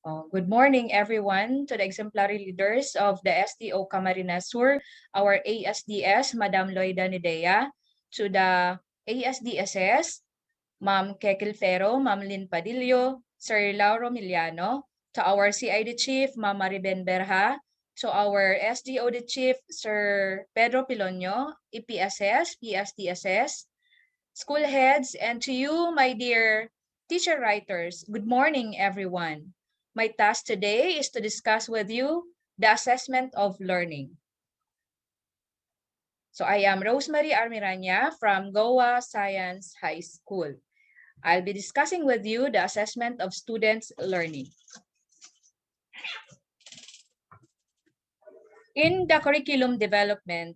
Good morning, everyone, to the exemplary leaders of the STO Camarines Sur, our ASDS, Madam Loida Nidea, to the ASDSS, Ma'am Kekil Ferro, Ma'am Lynn Padillo, Sir Lauro Miliano, to our CID Chief, Ma'am Mariben Berha, to our SDOD Chief, Sir Pedro Pilonio, EPSS, PSDSS, school heads, and to you, my dear teacher writers, good morning, everyone. My task today is to discuss with you the assessment of learning. So I am Rosemary Miraña from Goa Science High School. I'll be discussing with you the assessment of students' learning. In the curriculum development,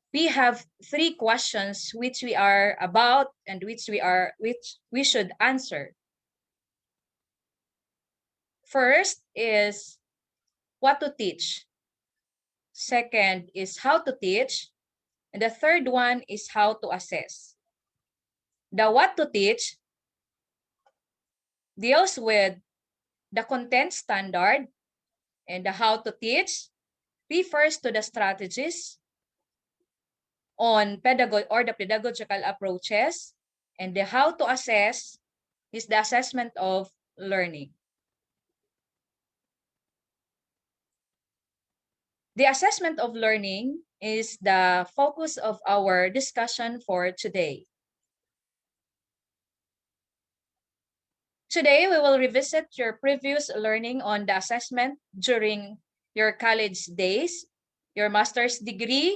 we have 3 questions which we are about and which we should answer. First is what to teach. Second is how to teach. And the third one is how to assess. The what to teach deals with the content standard, and the how to teach refers to the strategies on the pedagogical approaches, and the how to assess is the assessment of learning. The assessment of learning is the focus of our discussion for today. Today, we will revisit your previous learning on the assessment during your college days, your master's degree,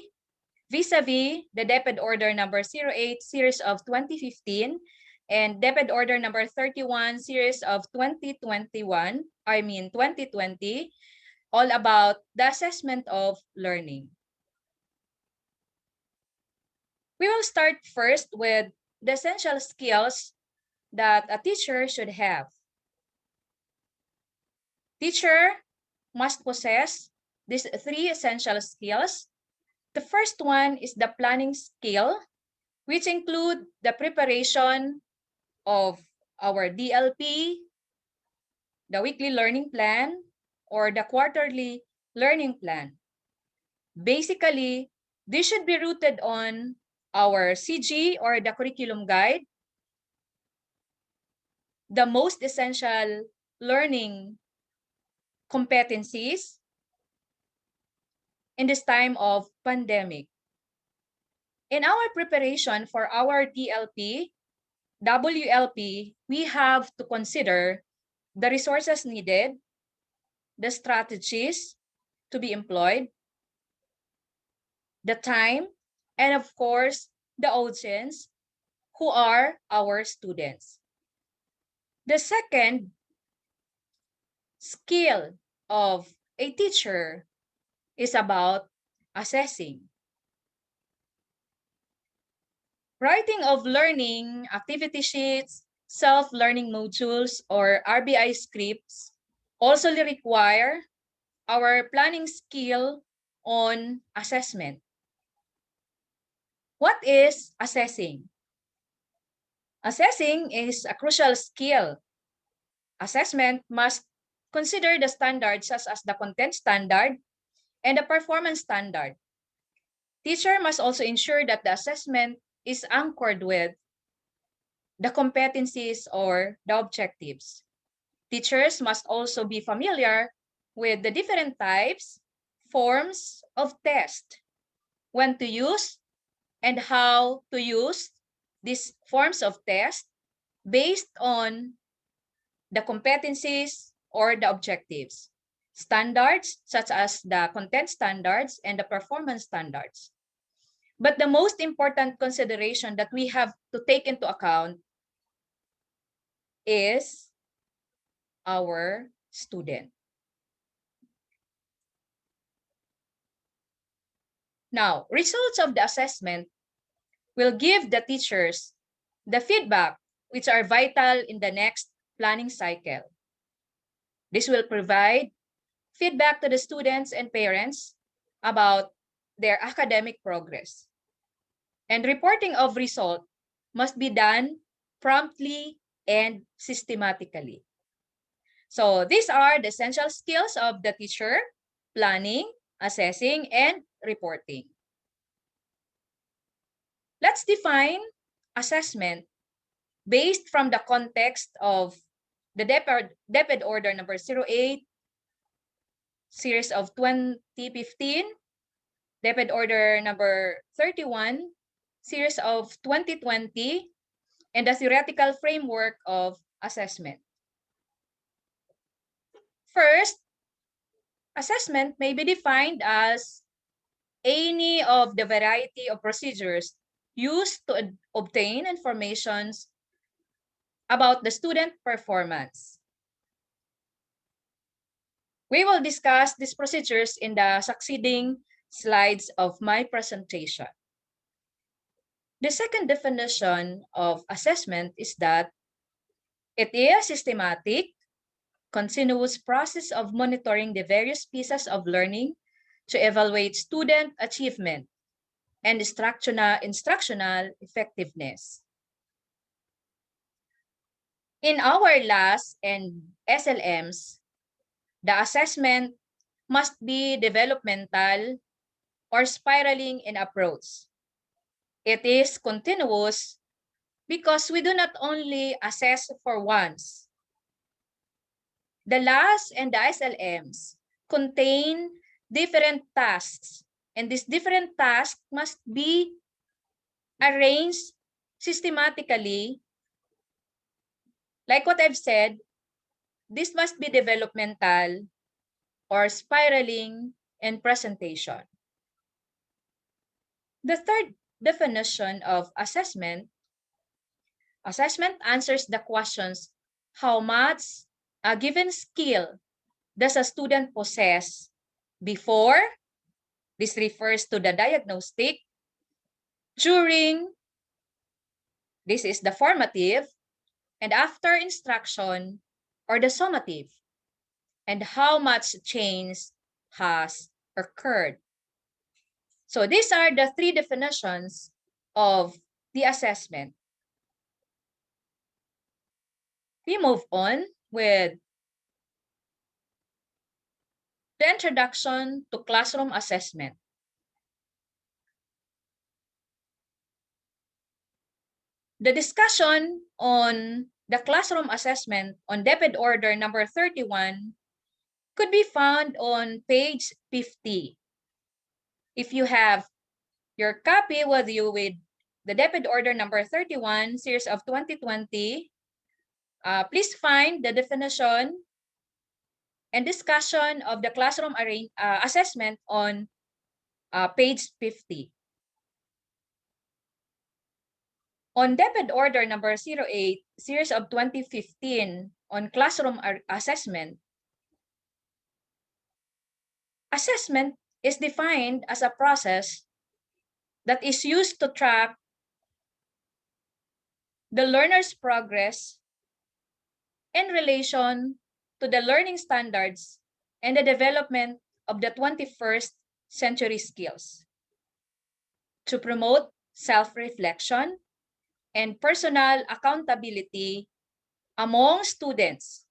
vis-a-vis the DepEd Order number 08 series of 2015 and DepEd Order number 31 series of 2020, all about the assessment of learning. We will start first with the essential skills that a teacher should have. Teacher must possess these 3 essential skills. The first one is the planning skill, which include the preparation of our DLP, the weekly learning plan, or the quarterly learning plan. Basically, this should be rooted on our CG or the curriculum guide, the most essential learning competencies in this time of pandemic. In our preparation for our DLP, WLP, we have to consider the resources needed, the strategies to be employed, the time, and of course, the audience who are our students. The second skill of a teacher is about assessing. Writing of learning activity sheets, self-learning modules, or RBI scripts also require our planning skill on assessment. What is assessing? Assessing is a crucial skill. Assessment must consider the standards such as the content standard and the performance standard. Teacher must also ensure that the assessment is anchored with the competencies or the objectives. Teachers must also be familiar with the different types, forms of test, when to use, and how to use these forms of test based on the competencies or the objectives. Standards such as the content standards and the performance standards. But the most important consideration that we have to take into account is our student. Now, results of the assessment will give the teachers the feedback which are vital in the next planning cycle. This will provide feedback to the students and parents about their academic progress. And reporting of result must be done promptly and systematically. So these are the essential skills of the teacher: planning, assessing, and reporting. Let's define assessment based from the context of the DepEd Order number 08, series of 2015, DepEd Order number 31, series of 2020, and the theoretical framework of assessment. First, assessment may be defined as any of the variety of procedures used to obtain information about the student performance. We will discuss these procedures in the succeeding slides of my presentation. The second definition of assessment is that it is a systematic, continuous process of monitoring the various pieces of learning to evaluate student achievement and instructional effectiveness. In our LAS and SLMs, the assessment must be developmental or spiraling in approach. It is continuous because we do not only assess for once. The LAS and the SLMs contain different tasks, and these different tasks must be arranged systematically. Like what I've said, this must be developmental or spiraling in presentation. The third definition of assessment answers the questions: how much a given skill does a student possess before, this refers to the diagnostic, during, this is the formative, and after instruction, or the summative, and how much change has occurred. So these are the three definitions of the assessment. We move on with the introduction to classroom assessment. The discussion on the classroom assessment on DepEd Order number 31 could be found on page 50. If you have your copy with you with the DepEd Order number 31, series of 2020, please find the definition and discussion of the classroom assessment on page 50. On DepEd Order number 08, series of 2015 on classroom assessment, assessment is defined as a process that is used to track the learner's progress in relation to the learning standards and the development of the 21st century skills, to promote self-reflection and personal accountability among students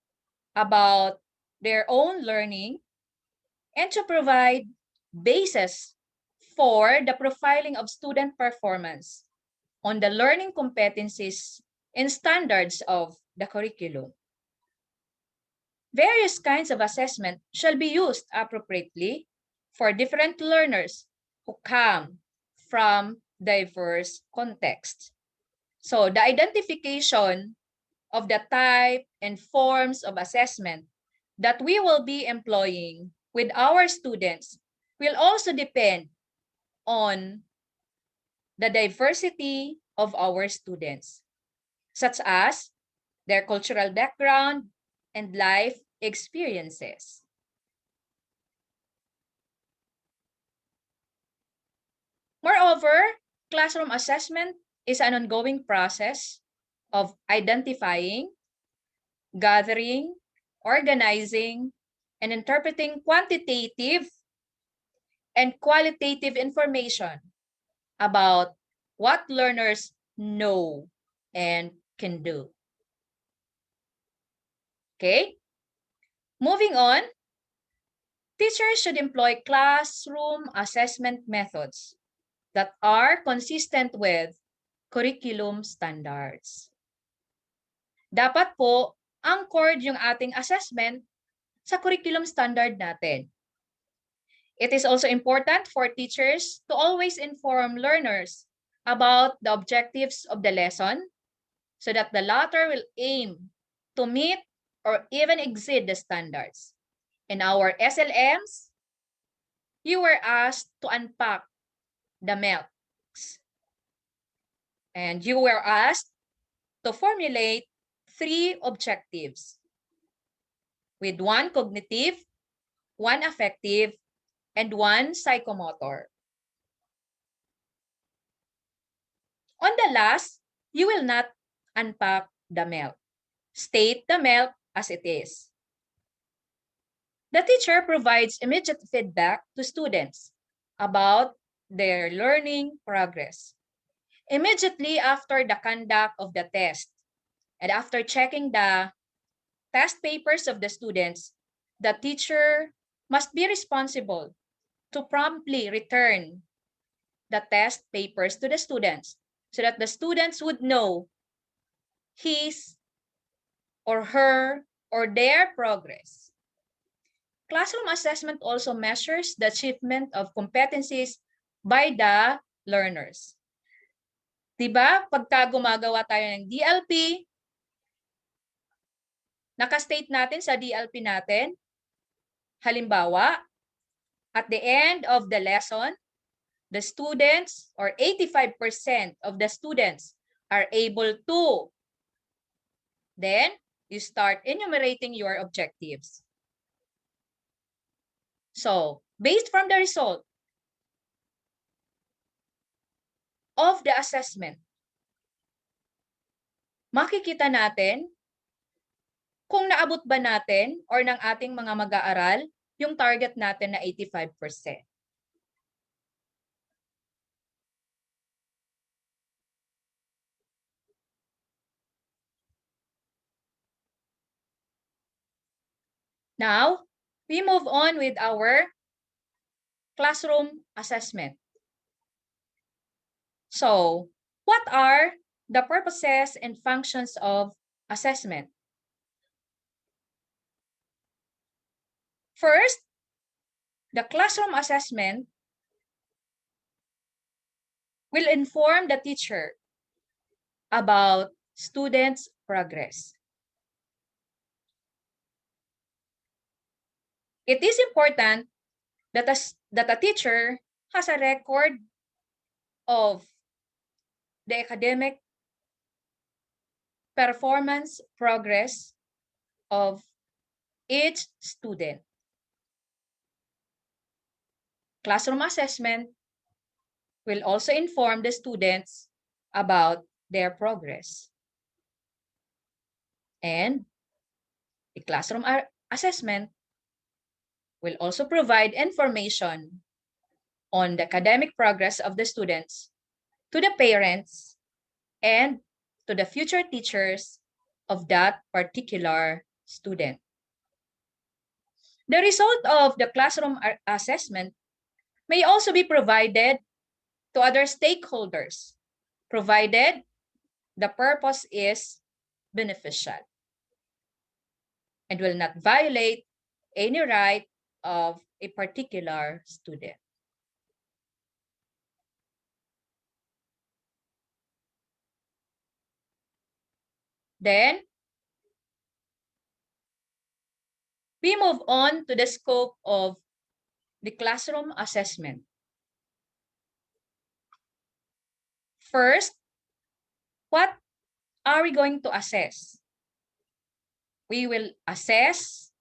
about their own learning, and to provide basis for the profiling of student performance on the learning competencies and standards of the curriculum. Various kinds of assessment shall be used appropriately for different learners who come from diverse contexts. So the identification of the type and forms of assessment that we will be employing with our students will also depend on the diversity of our students, such as their cultural background and life experiences. Moreover, classroom assessment is an ongoing process of identifying, gathering, organizing, and interpreting quantitative and qualitative information about what learners know and can do. Okay? Moving on, teachers should employ classroom assessment methods that are consistent with curriculum standards. Dapat po, anchored yung ating assessment sa curriculum standard natin. It is also important for teachers to always inform learners about the objectives of the lesson so that the latter will aim to meet or even exceed the standards. In our SLMs, you were asked to unpack the MELCs. And you were asked to formulate 3 objectives with 1 cognitive, 1 affective, and 1 psychomotor. On the last, you will not unpack the MELC. State the MELC as it is. The teacher provides immediate feedback to students about their learning progress. Immediately after the conduct of the test and after checking the test papers of the students, the teacher must be responsible to promptly return the test papers to the students so that the students would know his or her or their progress. Classroom assessment also measures the achievement of competencies by the learners. Diba, pagka gumagawa tayo ng DLP, nakastate natin sa DLP natin, halimbawa, at the end of the lesson, the students or 85% of the students are able to. Then, you start enumerating your objectives. So, based from the result of the assessment, makikita natin kung naabot ba natin or ng ating mga mag-aaral yung target natin na 85%. Now, we move on with our classroom assessment. So, what are the purposes and functions of assessment? First, the classroom assessment will inform the teacher about students' progress. It is important that a teacher has a record of the academic performance progress of each student. Classroom assessment will also inform the students about their progress. And the classroom assessment will also provide information on the academic progress of the students to the parents and to the future teachers of that particular student. The result of the classroom assessment may also be provided to other stakeholders, provided the purpose is beneficial and will not violate any right of a particular student. Then, we move on to the scope of the classroom assessment. First, what are we going to assess? We will assess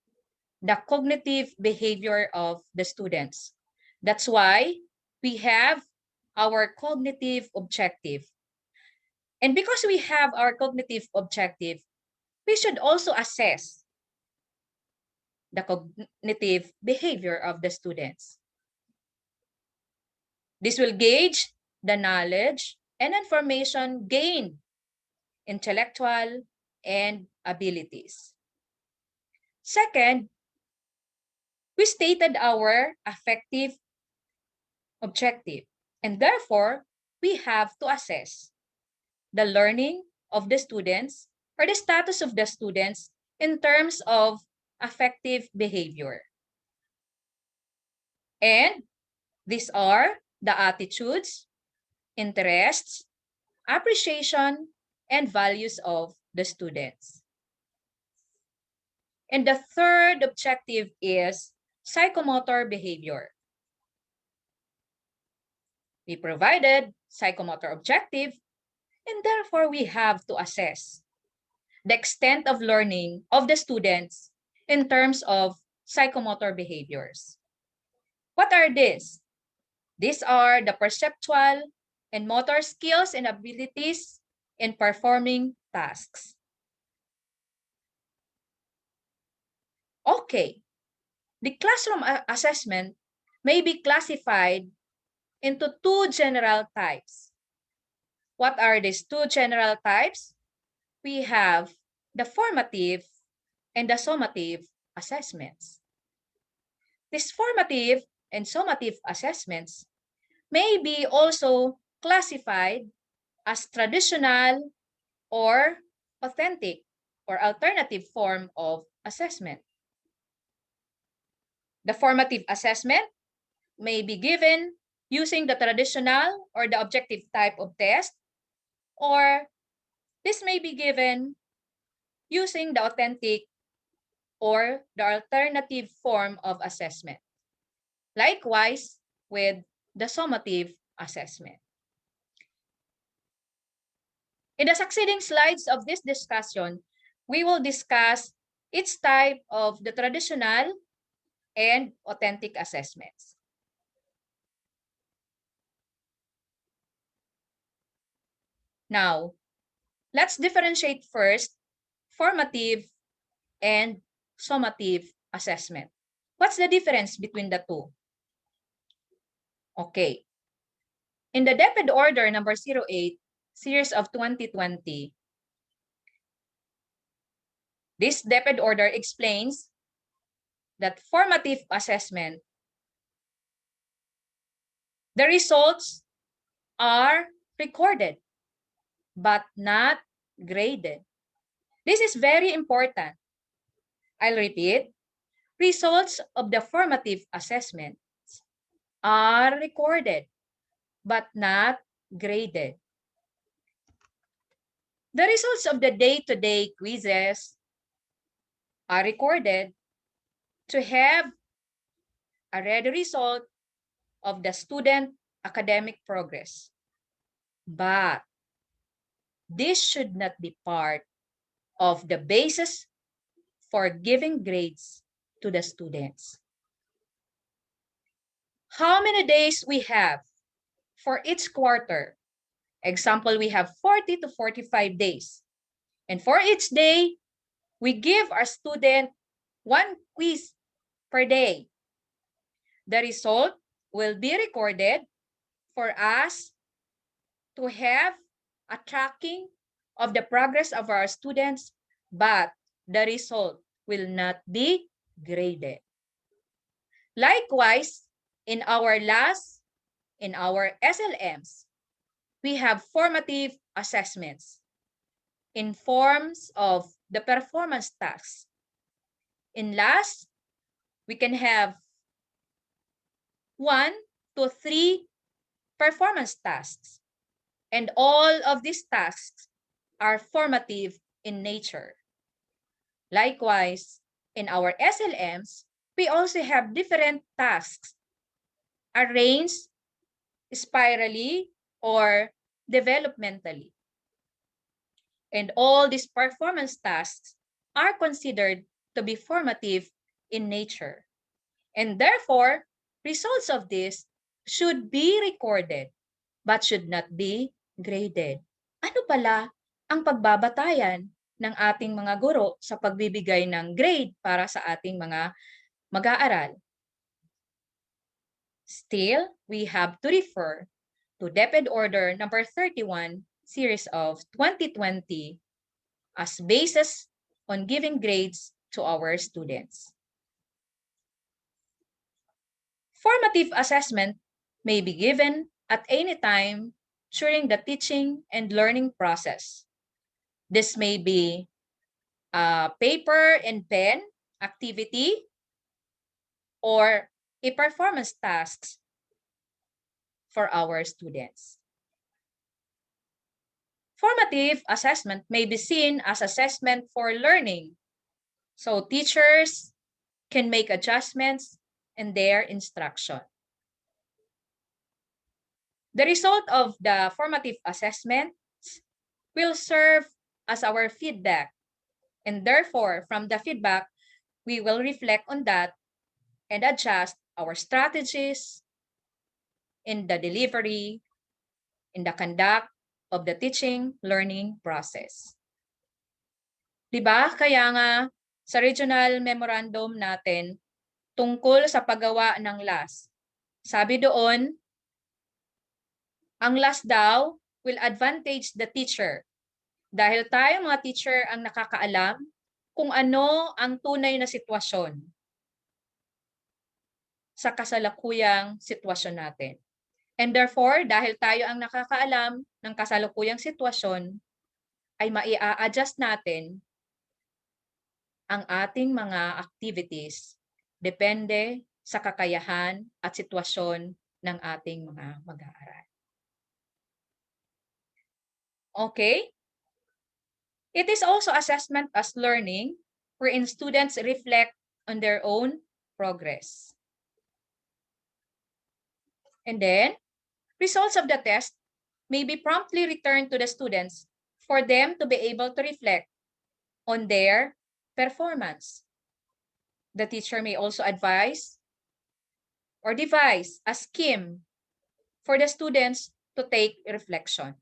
the cognitive behavior of the students. That's why we have our cognitive objective. And because we have our cognitive objective, we should also assess the cognitive behavior of the students. This will gauge the knowledge and information gained, intellectual and abilities. Second, we stated our affective objective, and therefore, we have to assess the learning of the students or the status of the students in terms of affective behavior. And these are the attitudes, interests, appreciation, and values of the students. And the third objective is psychomotor behavior. We provided psychomotor objective, and therefore we have to assess the extent of learning of the students in terms of psychomotor behaviors. What are these? These are the perceptual and motor skills and abilities in performing tasks. Okay, the classroom assessment may be classified into two general types. What are these two general types? We have the formative and the summative assessments. These formative and summative assessments may be also classified as traditional or authentic or alternative form of assessment. The formative assessment may be given using the traditional or the objective type of test, or this may be given using the authentic or the alternative form of assessment. Likewise with the summative assessment. In the succeeding slides of this discussion, we will discuss each type of the traditional and authentic assessments. Now, let's differentiate first formative and summative assessment. What's the difference between the two? Okay. In the DepEd Order number 08, series of 2020, this DepEd order explains that formative assessment, the results are recorded but not graded. This is very important. I'll repeat. Results of the formative assessment are recorded but not graded. The results of the day-to-day quizzes are recorded to have a ready result of the student academic progress. But this should not be part of the basis for giving grades to the students. How many days we have for each quarter? Example, we have 40 to 45 days. And for each day, we give our student one quiz per day. The result will be recorded for us to have a tracking of the progress of our students, but the result will not be graded. Likewise, in our SLMs, we have formative assessments in forms of the performance tasks. In LAS, we can have 1 to 3 performance tasks, and all of these tasks are formative in nature. Likewise, in our SLMs, we also have different tasks arranged spirally or developmentally. And all these performance tasks are considered to be formative in nature. And therefore, results of this should be recorded but should not be graded. Ano pala ang pagbabatayan ng ating mga guro sa pagbibigay ng grade para sa ating mga mag-aaral? Still, we have to refer to DepEd Order number 31, series of 2020 as basis on giving grades to our students. Formative assessment may be given at any time during the teaching and learning process. This may be a paper and pen activity or a performance task for our students. Formative assessment may be seen as assessment for learning. So teachers can make adjustments in their instruction. The result of the formative assessment will serve as our feedback. And therefore, from the feedback, we will reflect on that and adjust our strategies in the delivery, in the conduct of the teaching learning process. Diba? Kaya nga sa regional memorandum natin tungkol sa paggawa ng LAS, sabi doon, ang LAS daw will advantage the teacher dahil tayo mga teacher ang nakakaalam kung ano ang tunay na sitwasyon sa kasalukuyang sitwasyon natin. And therefore, dahil tayo ang nakakaalam ng kasalukuyang sitwasyon, ay maia-adjust natin ang ating mga activities depende sa kakayahan at sitwasyon ng ating mga mag-aaral. Okay? It is also assessment as learning, wherein students reflect on their own progress. And then, results of the test may be promptly returned to the students for them to be able to reflect on their performance. The teacher may also advise or devise a scheme for the students to take reflection.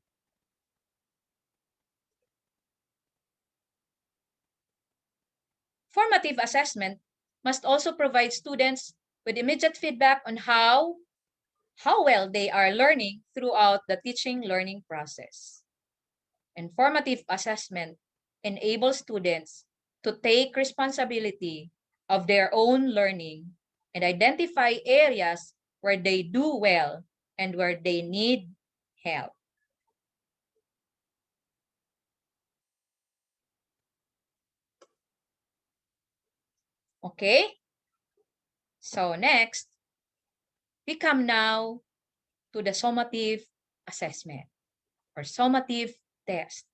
Formative assessment must also provide students with immediate feedback on how well they are learning throughout the teaching learning process. And formative assessment enables students to take responsibility of their own learning and identify areas where they do well and where they need help. Okay? So next, we come now to the summative assessment or summative test.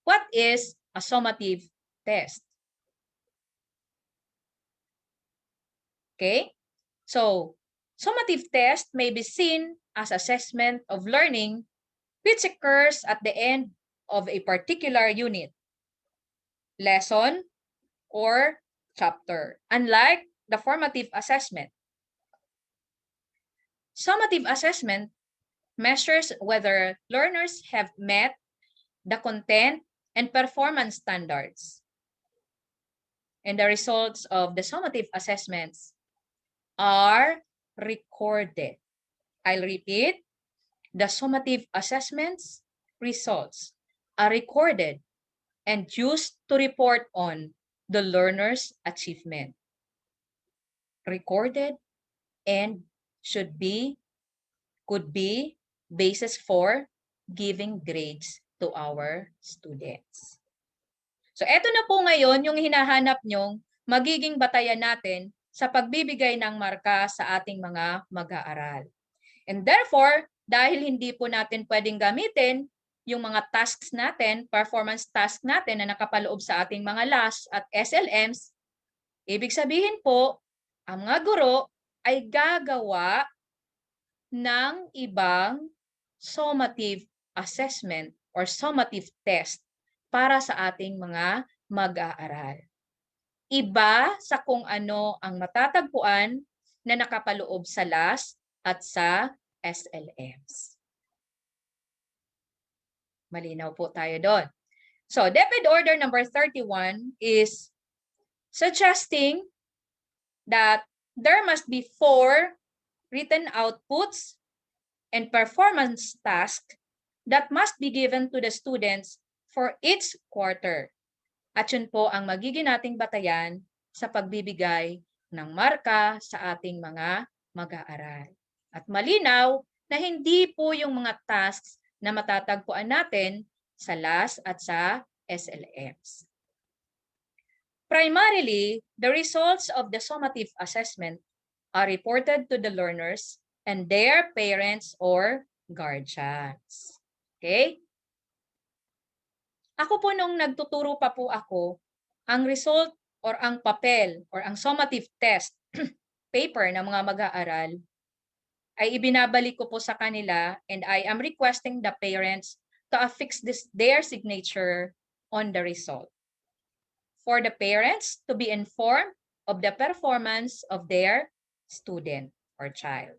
What is a summative test? Okay? So, summative test may be seen as assessment of learning which occurs at the end of a particular unit, lesson, or chapter, unlike the formative assessment. Summative assessment measures whether learners have met the content and performance standards. And the results of the summative assessments are recorded. I'll repeat, the summative assessments results are recorded and used to report on the learner's achievement. Recorded and could be basis for giving grades to our students. So eto na po ngayon yung hinahanap nyong magiging batayan natin sa pagbibigay ng marka sa ating mga mag-aaral. And therefore, dahil hindi po natin pwedeng gamitin yung mga tasks natin, performance task natin na nakapaloob sa ating mga LAS at SLMs, ibig sabihin po, ang mga guro ay gagawa ng ibang summative assessment or summative test para sa ating mga mag-aaral. Iba sa kung ano ang matatagpuan na nakapaloob sa LAS at sa SLMs. Malinaw po tayo doon. So, DepEd Order number 31 is suggesting that there must be 4 written outputs and performance tasks that must be given to the students for each quarter. At yun po ang magiging nating batayan sa pagbibigay ng marka sa ating mga mag-aaral. At malinaw na hindi po yung mga tasks na matatagpuan natin sa LAS at sa SLMs. Primarily, the results of the summative assessment are reported to the learners and their parents or guardians. Okay? Ako po nung nagtuturo pa po ako, ang result or ang papel or ang summative test paper ng mga mag-aaral ay ibinabalik ko po sa kanila and I am requesting the parents to affix their signature on the result. For the parents to be informed of the performance of their student or child.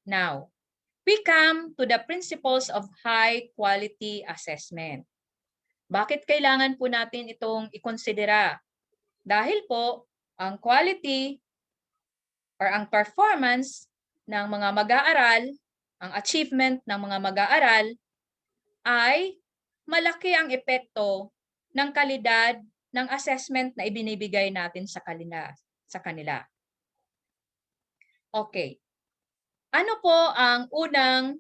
Now, we come to the principles of high-quality assessment. Bakit kailangan po natin itong ikonsidera? Dahil po, ang quality or ang performance ng mga mag-aaral, ang achievement ng mga mag-aaral, ay malaki ang epekto ng kalidad ng assessment na ibinibigay natin sa kanila. Okay. Ano po ang unang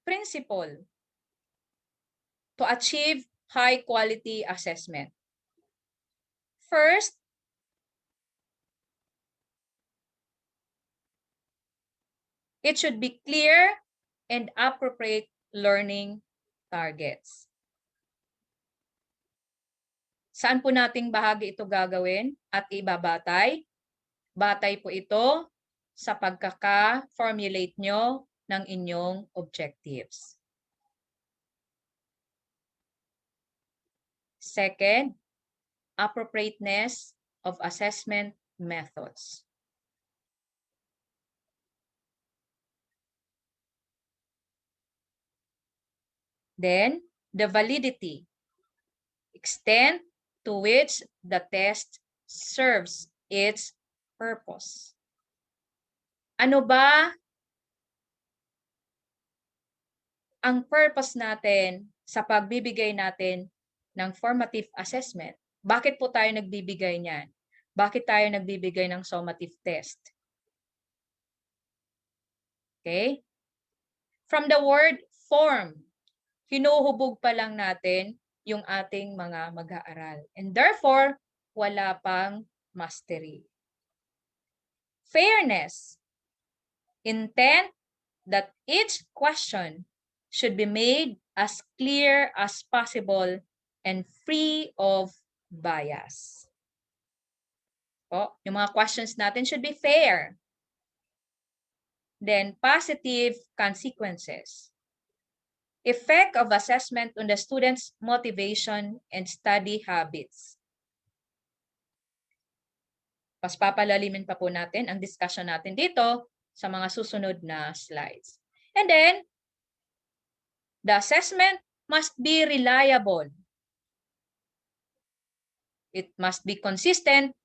principle to achieve high-quality assessment? First, it should be clear and appropriate learning targets. Saan po nating bahagi ito gagawin at ibabatay? Batay po ito sa pagkaka-formulate nyo ng inyong objectives. Second, appropriateness of assessment methods. Then, the validity, extent to which the test serves its purpose. Ano ba ang purpose natin sa pagbibigay natin ng formative assessment? Bakit po tayo nagbibigay niyan? Bakit tayo nagbibigay ng summative test? Okay? From the word form, hinuhubog pa lang natin yung ating mga mag-aaral. And therefore, wala pang mastery. Fairness, intent that each question should be made as clear as possible and free of bias. Yung mga questions natin should be fair. Then, positive consequences. Effect of assessment on the student's motivation and study habits. Mas papalalimin pa po natin ang discussion natin dito sa mga susunod na slides. And then, the assessment must be reliable. It must be consistent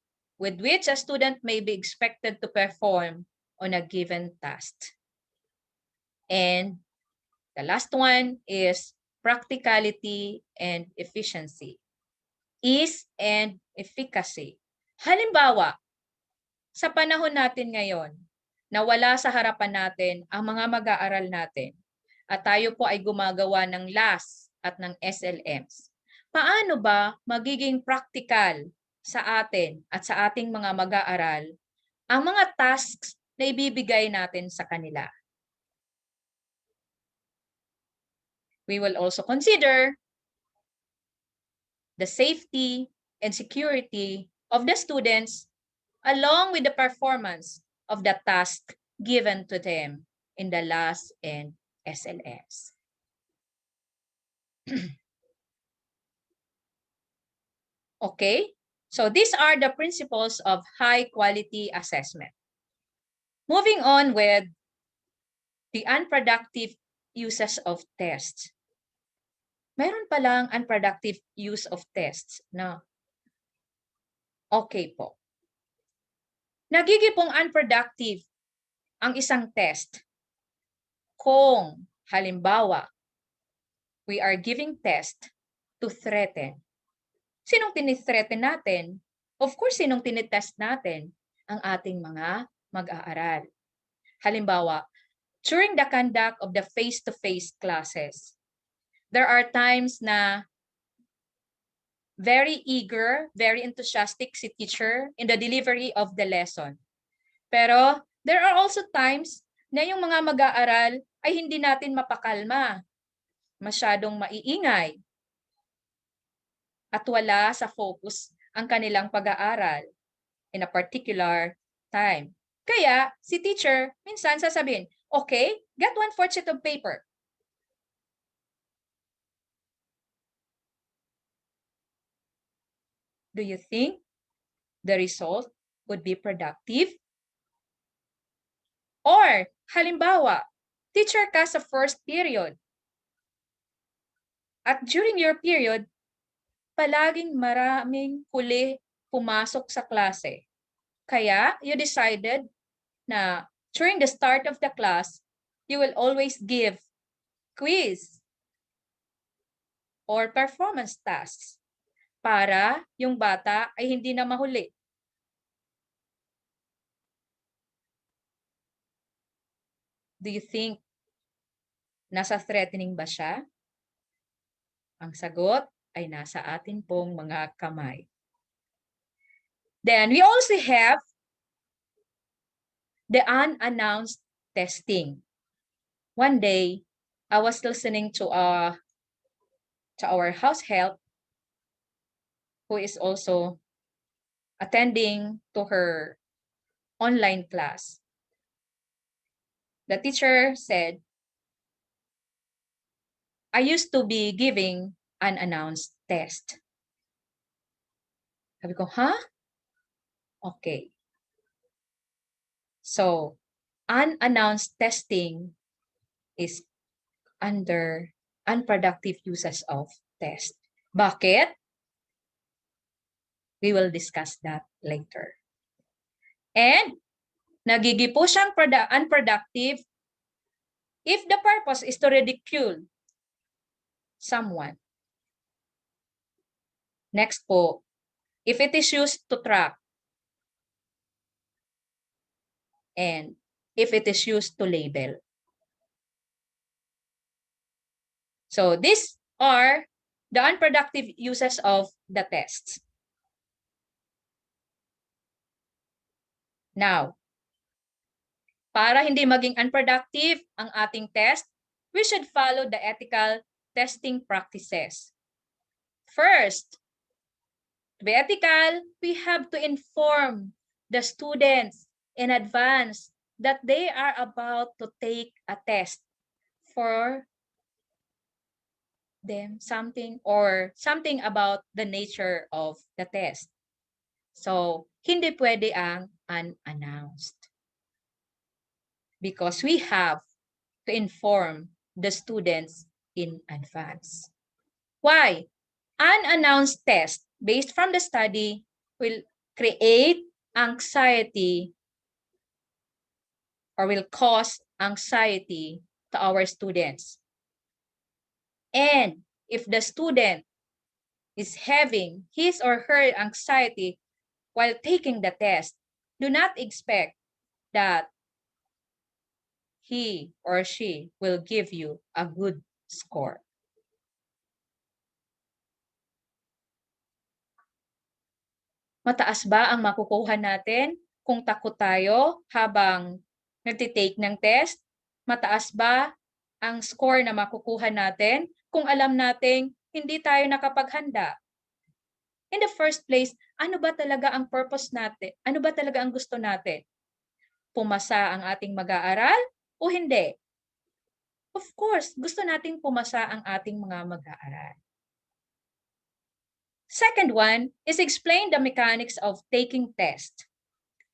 with which a student may be expected to perform on a given task. And the last one is practicality and efficiency. Ease and efficacy. Halimbawa, sa panahon natin ngayon, na wala sa harapan natin ang mga mag-aaral natin at tayo po ay gumagawa ng LAS at ng SLMs. Paano ba magiging practical sa atin at sa ating mga mag-aaral ang mga tasks na ibibigay natin sa kanila? We will also consider the safety and security of the students along with the performance of the task given to them in the LAS and SLS. Okay, so these are the principles of high-quality assessment. Moving on with the unproductive uses of tests. Mayroon palang unproductive use of tests, no? Okay po. Nagiging pong unproductive ang isang test kung, halimbawa, we are giving test to threaten Sinong tinithreaten natin? Of course, sinong tinitest natin? Ang ating mga mag-aaral. Halimbawa, during the conduct of the face-to-face classes, there are times na very eager, very enthusiastic si teacher in the delivery of the lesson. Pero there are also times na yung mga mag-aaral ay hindi natin mapakalma, masyadong maiingay, at wala sa focus ang kanilang pag-aaral in a particular time. Kaya si teacher minsan sasabihin, okay, get 1/4 sheet of paper. Do you think the result would be productive? Or, halimbawa, teacher ka sa first period. At during your period, palaging maraming huli pumasok sa klase. Kaya, you decided na during the start of the class, you will always give quiz or performance tasks para yung bata ay hindi na mahuli. Do you think nasa threatening ba siya? Ang sagot ay nasa atin pong mga kamay. Then we also have the unannounced testing. One day, I was listening to our house help who is also attending to her online class. The teacher said, I used to be giving unannounced test. Sabi ko, huh? Okay. So, unannounced testing is under unproductive uses of test. Bakit? We will discuss that later. And nagiging po siyang unproductive if the purpose is to ridicule someone. Next po, if it is used to track, and if it is used to label. So these are the unproductive uses of the tests. Now, para hindi maging unproductive ang ating test, we should follow the ethical testing practices. First, to be ethical, we have to inform the students in advance that they are about to take a test for them something about the nature of the test. So, hindi pwede ang unannounced. Because we have to inform the students in advance. Why? Unannounced test based from the study will create anxiety or will cause anxiety to our students. And if the student is having his or her anxiety while taking the test, do not expect that he or she will give you a good score. Mataas ba ang makukuha natin kung takot tayo habang nagtitake ng test? Mataas ba ang score na makukuha natin kung alam nating hindi tayo nakapaghanda? In the first place, ano ba talaga ang purpose natin? Ano ba talaga ang gusto natin? Pumasa ang ating mag-aaral o hindi? Of course, gusto nating pumasa ang ating mga mag-aaral. Second one is explain the mechanics of taking test.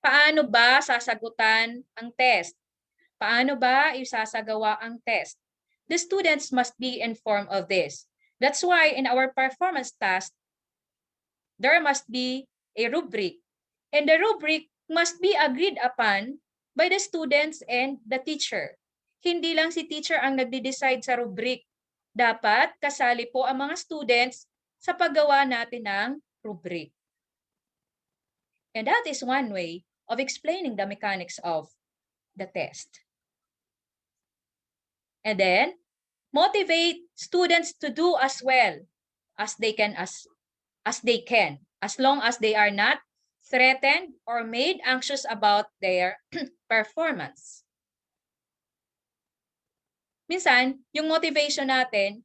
Paano ba sasagutan ang test? Paano ba isasagawa ang test? The students must be informed of this. That's why in our performance task, there must be a rubric. And the rubric must be agreed upon by the students and the teacher. Hindi lang si teacher ang nagde-decide sa rubric. Dapat kasali po ang mga students sa paggawa natin ng rubric. And that is one way of explaining the mechanics of the test. And then, motivate students to do as well as they can, as long as they are not threatened or made anxious about their performance. Minsan, yung motivation natin,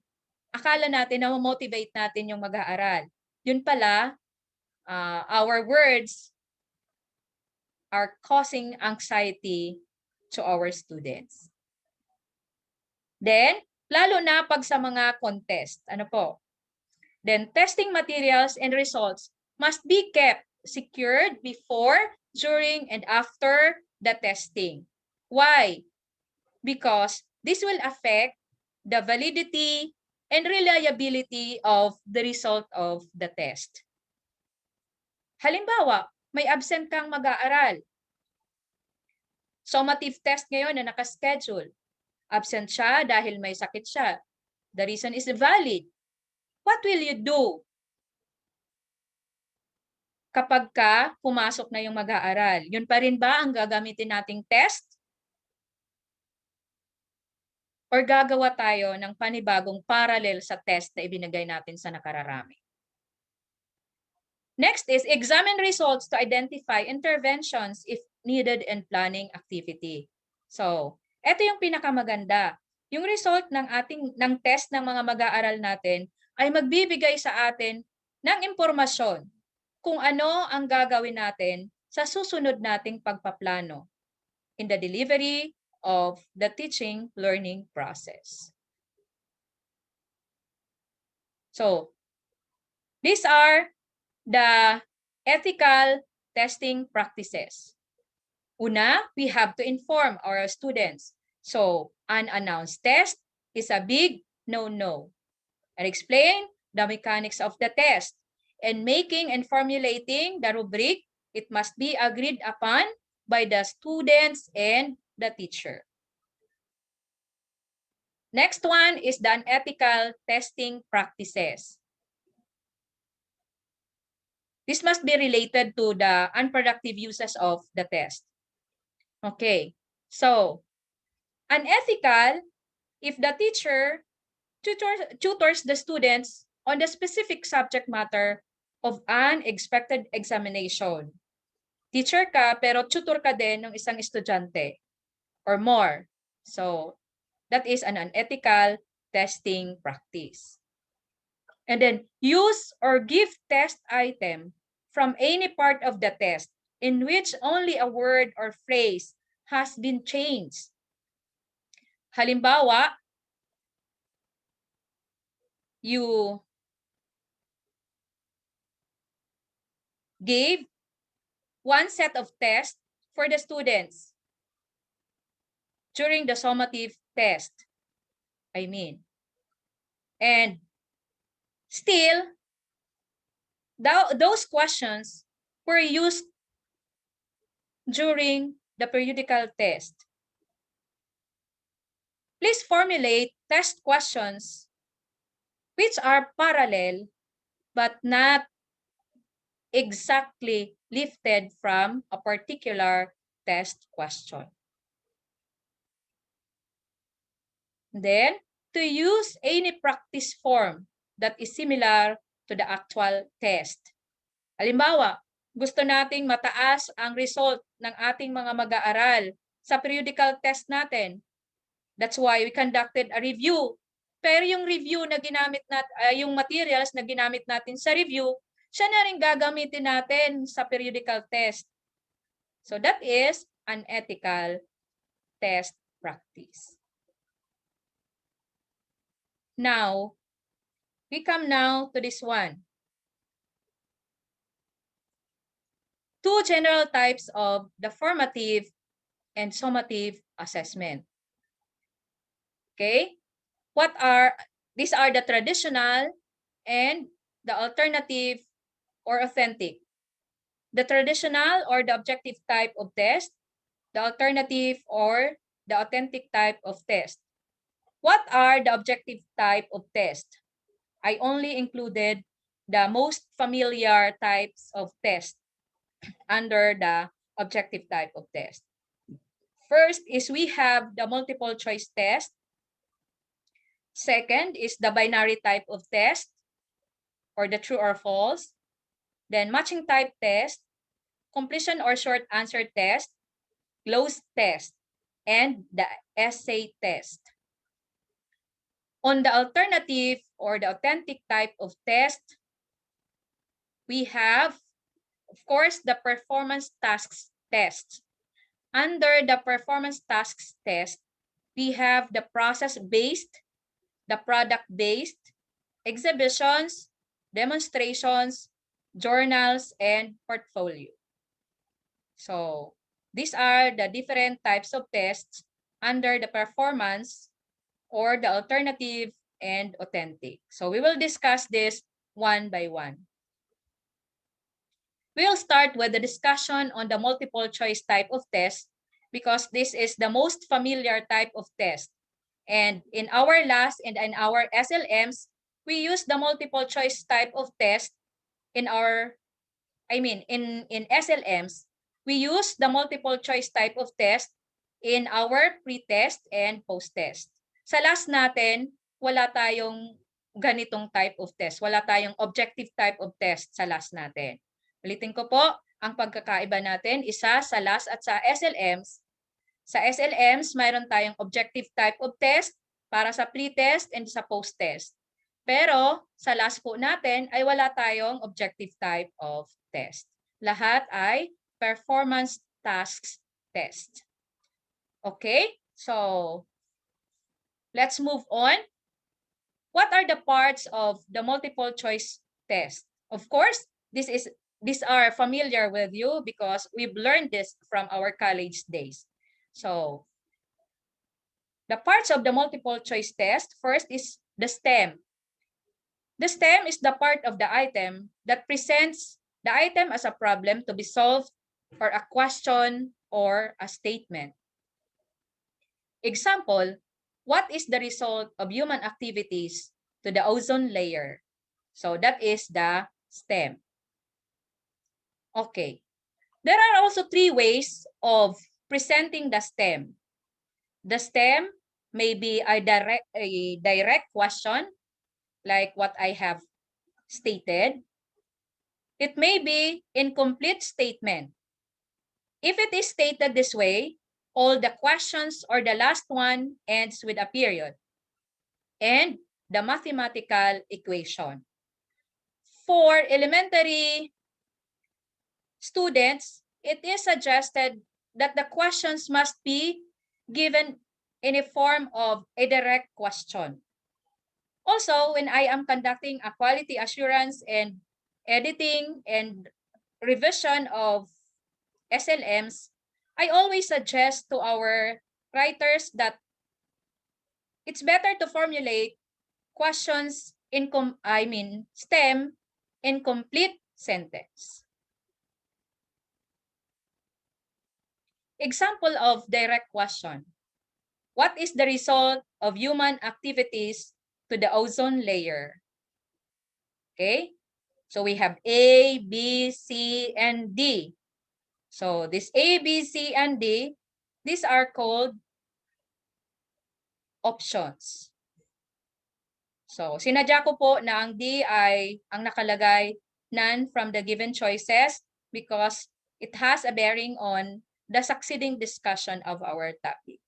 akala natin na motivate natin yung mag-aaral. Yun pala, our words are causing anxiety to our students. Then, lalo na pag sa mga contest, ano po? Then, testing materials and results must be kept secured before, during, and after the testing. Why? Because this will affect the validity and reliability of the result of the test. Halimbawa, may absent kang mag-aaral. Summative test ngayon na nakaschedule. Absent siya dahil may sakit siya. The reason is valid. What will you do kapag ka pumasok na yung mag-aaral? Yun pa rin ba ang gagamitin nating test? Or gagawa tayo ng panibagong parallel sa test na ibinigay natin sa nakararami? Next is examine results to identify interventions if needed in planning activity. So, ito yung pinakamaganda. Yung result ng test ng mga mag-aaral natin ay magbibigay sa atin ng impormasyon kung ano ang gagawin natin sa susunod nating pagpaplano in the delivery of the teaching-learning process. So, these are the ethical testing practices. Una, we have to inform our students. So, unannounced test is a big no-no. And explain the mechanics of the test. And making and formulating the rubric, it must be agreed upon by the students and the teacher. Next one is the unethical testing practices. This must be related to the unproductive uses of the test. Okay, so unethical if the teacher tutors the students on the specific subject matter of an expected examination. Teacher ka pero tutor ka din ng isang estudyante or more. So that is an unethical testing practice. And then use or give test item from any part of the test in which only a word or phrase has been changed. Halimbawa, you gave one set of tests for the students during the summative test. And still, those questions were used during the periodical test. Please formulate test questions which are parallel but not exactly lifted from a particular test question. Then, to use any practice form that is similar to the actual test. Halimbawa, gusto nating mataas ang result ng ating mga mag-aaral sa periodical test natin. That's why we conducted a review. Pero yung review na ginamit yung materials na ginamit natin sa review, siya na rin gagamitin natin sa periodical test. So that is an ethical test practice. Now, we come now to this one. Two general types of the formative and summative assessment. Okay? These are the traditional and the alternative or authentic. The traditional or the objective type of test, the alternative or the authentic type of test. What are the objective type of test? I only included the most familiar types of test under the objective type of test. First is we have the multiple choice test. Second is the binary type of test, or the true or false. Then matching type test, completion or short answer test, closed test, and the essay test. On the alternative or the authentic type of test, we have, of course, the performance tasks test. Under the performance tasks test, we have the process-based, the product-based, exhibitions, demonstrations, journals, and portfolio. So these are the different types of tests under the performance or the alternative and authentic. So we will discuss this one by one. We'll start with the discussion on the multiple choice type of test because this is the most familiar type of test. And in our LAS and in our SLMs, we use the multiple choice type of test in SLMs, we use the multiple choice type of test in our pre-test and post-test. Sa LAS natin, wala tayong ganitong type of test. Wala tayong objective type of test sa LAS natin. Ulitin ko po, ang pagkakaiba natin isa sa LAS at sa SLMs. Sa SLMs, mayroon tayong objective type of test para sa pre-test and sa post-test. Pero sa LAS po natin ay wala tayong objective type of test. Lahat ay performance tasks test. Okay? So, let's move on. What are the parts of the multiple choice test? Of course, these are familiar with you because we've learned this from our college days. So, the parts of the multiple choice test, first is the STEM. The STEM is the part of the item that presents the item as a problem to be solved or a question or a statement. Example, what is the result of human activities to the ozone layer? So that is the STEM. Okay. There are also three ways of presenting the STEM. The STEM may be a direct question, like what I have stated. It may be incomplete statement. If it is stated this way, all the questions or the last one ends with a period. And the mathematical equation. For elementary students, it is suggested that the questions must be given in a form of a direct question. Also, when I am conducting a quality assurance and editing and revision of SLMs, I always suggest to our writers that it's better to formulate questions STEM in complete sentence. Example of direct question. What is the result of human activities to the ozone layer? Okay, so we have A, B, C, and D. So this A, B, C, and D, these are called options. So sinadya ko po na ang D ay ang nakalagay none from the given choices because it has a bearing on the succeeding discussion of our topic.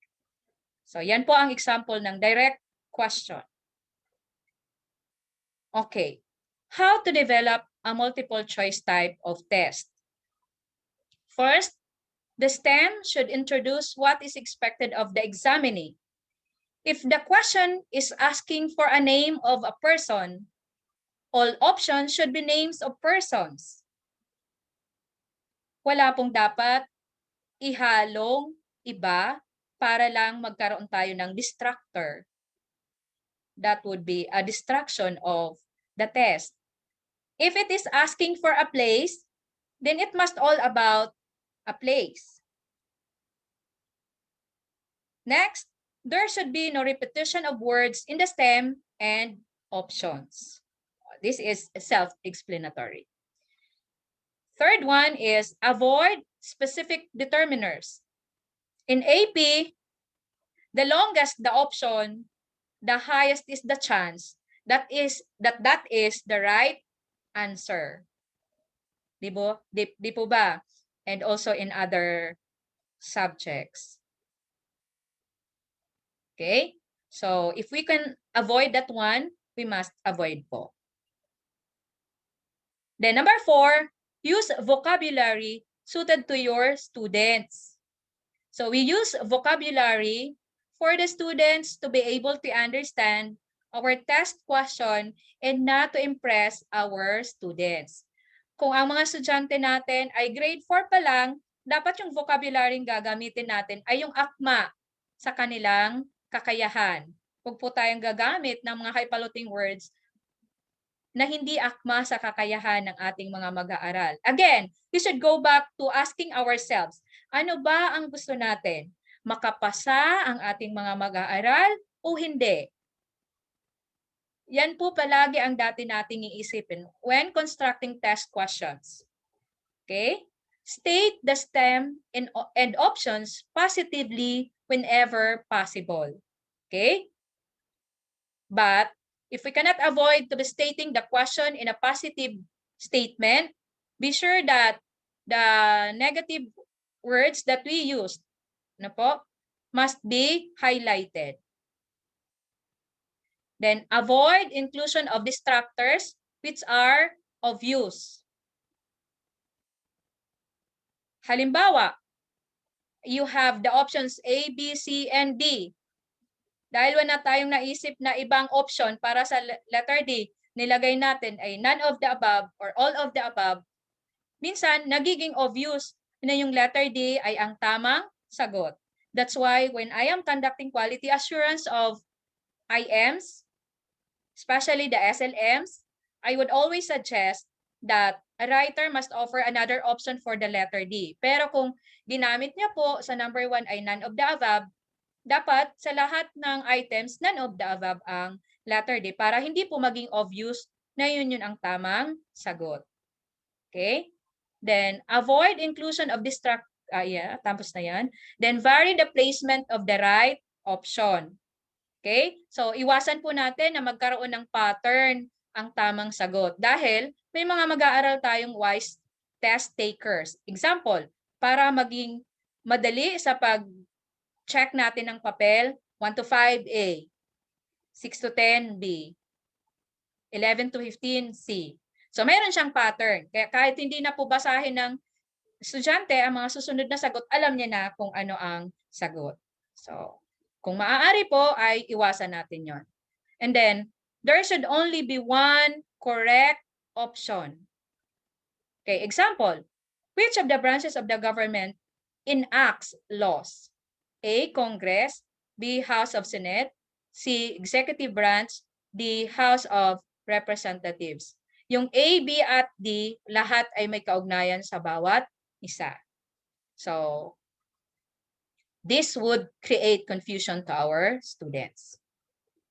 So yan po ang example ng direct question. Okay. How to develop a multiple choice type of test? First, the STEM should introduce what is expected of the examinee. If the question is asking for a name of a person, all options should be names of persons. Wala pong dapat ihalong iba para lang magkaroon tayo ng distractor. That would be a distraction of the test. If it is asking for a place, then it must all about a place. Next, there should be no repetition of words in the STEM and options. this is self-explanatory. Third one is avoid specific determiners. In AP, the longest the option, the highest is the chance that is the right answer. Di po ba? And also in other subjects. Okay? So if we can avoid that one, we must avoid po. Then number 4, use vocabulary suited to your students. So we use vocabulary for the students to be able to understand our test question and not to impress our students. Kung ang mga estudyante natin ay grade 4 pa lang, dapat yung vocabulary gagamitin natin ay yung akma sa kanilang kakayahan. Huwag po tayong gagamit ng mga high-polluting words na hindi akma sa kakayahan ng ating mga mag-aaral. Again, we should go back to asking ourselves, ano ba ang gusto natin? Makapasa ang ating mga mag-aaral o hindi? Yan po palagi ang dati nating iisipin when constructing test questions. Okay? State the STEM and options positively whenever possible. Okay? But if we cannot avoid to be stating the question in a positive statement, be sure that the negative words that we use must be highlighted. Then avoid inclusion of distractors which are of use. Halimbawa, you have the options A, B, C, and D. Dahil wala tayong naisip na ibang option para sa letter D, nilagay natin ay none of the above or all of the above. Minsan, nagiging obvious na yung letter D ay ang tamang sagot. That's why when I am conducting quality assurance of IMs, especially the SLMs, I would always suggest that a writer must offer another option for the letter D. Pero kung ginamit niya po sa number 1 ay none of the above, dapat sa lahat ng items, none of the above ang letter D para hindi po maging obvious na yun ang tamang sagot. Okay? Then, avoid inclusion of tapos na yan. Then, vary the placement of the right option. Okay? So, iwasan po natin na magkaroon ng pattern ang tamang sagot dahil may mga mag-aaral tayong wise test takers. Example, para maging madali sa pag-check natin ng papel, 1 to 5 A, 6 to 10 B, 11 to 15 C. So, mayroon siyang pattern. Kaya kahit hindi na po basahin ng estudyante ang mga susunod na sagot, alam niya na kung ano ang sagot. So, kung maaari po ay iwasan natin yon. And then, there should only be one correct option. Okay, example, which of the branches of the government enacts laws? A, Congress, B, House of Senate, C, Executive Branch, D, House of Representatives. Yung A, B, at D, lahat ay may kaugnayan sa bawat isa. So, this would create confusion to our students.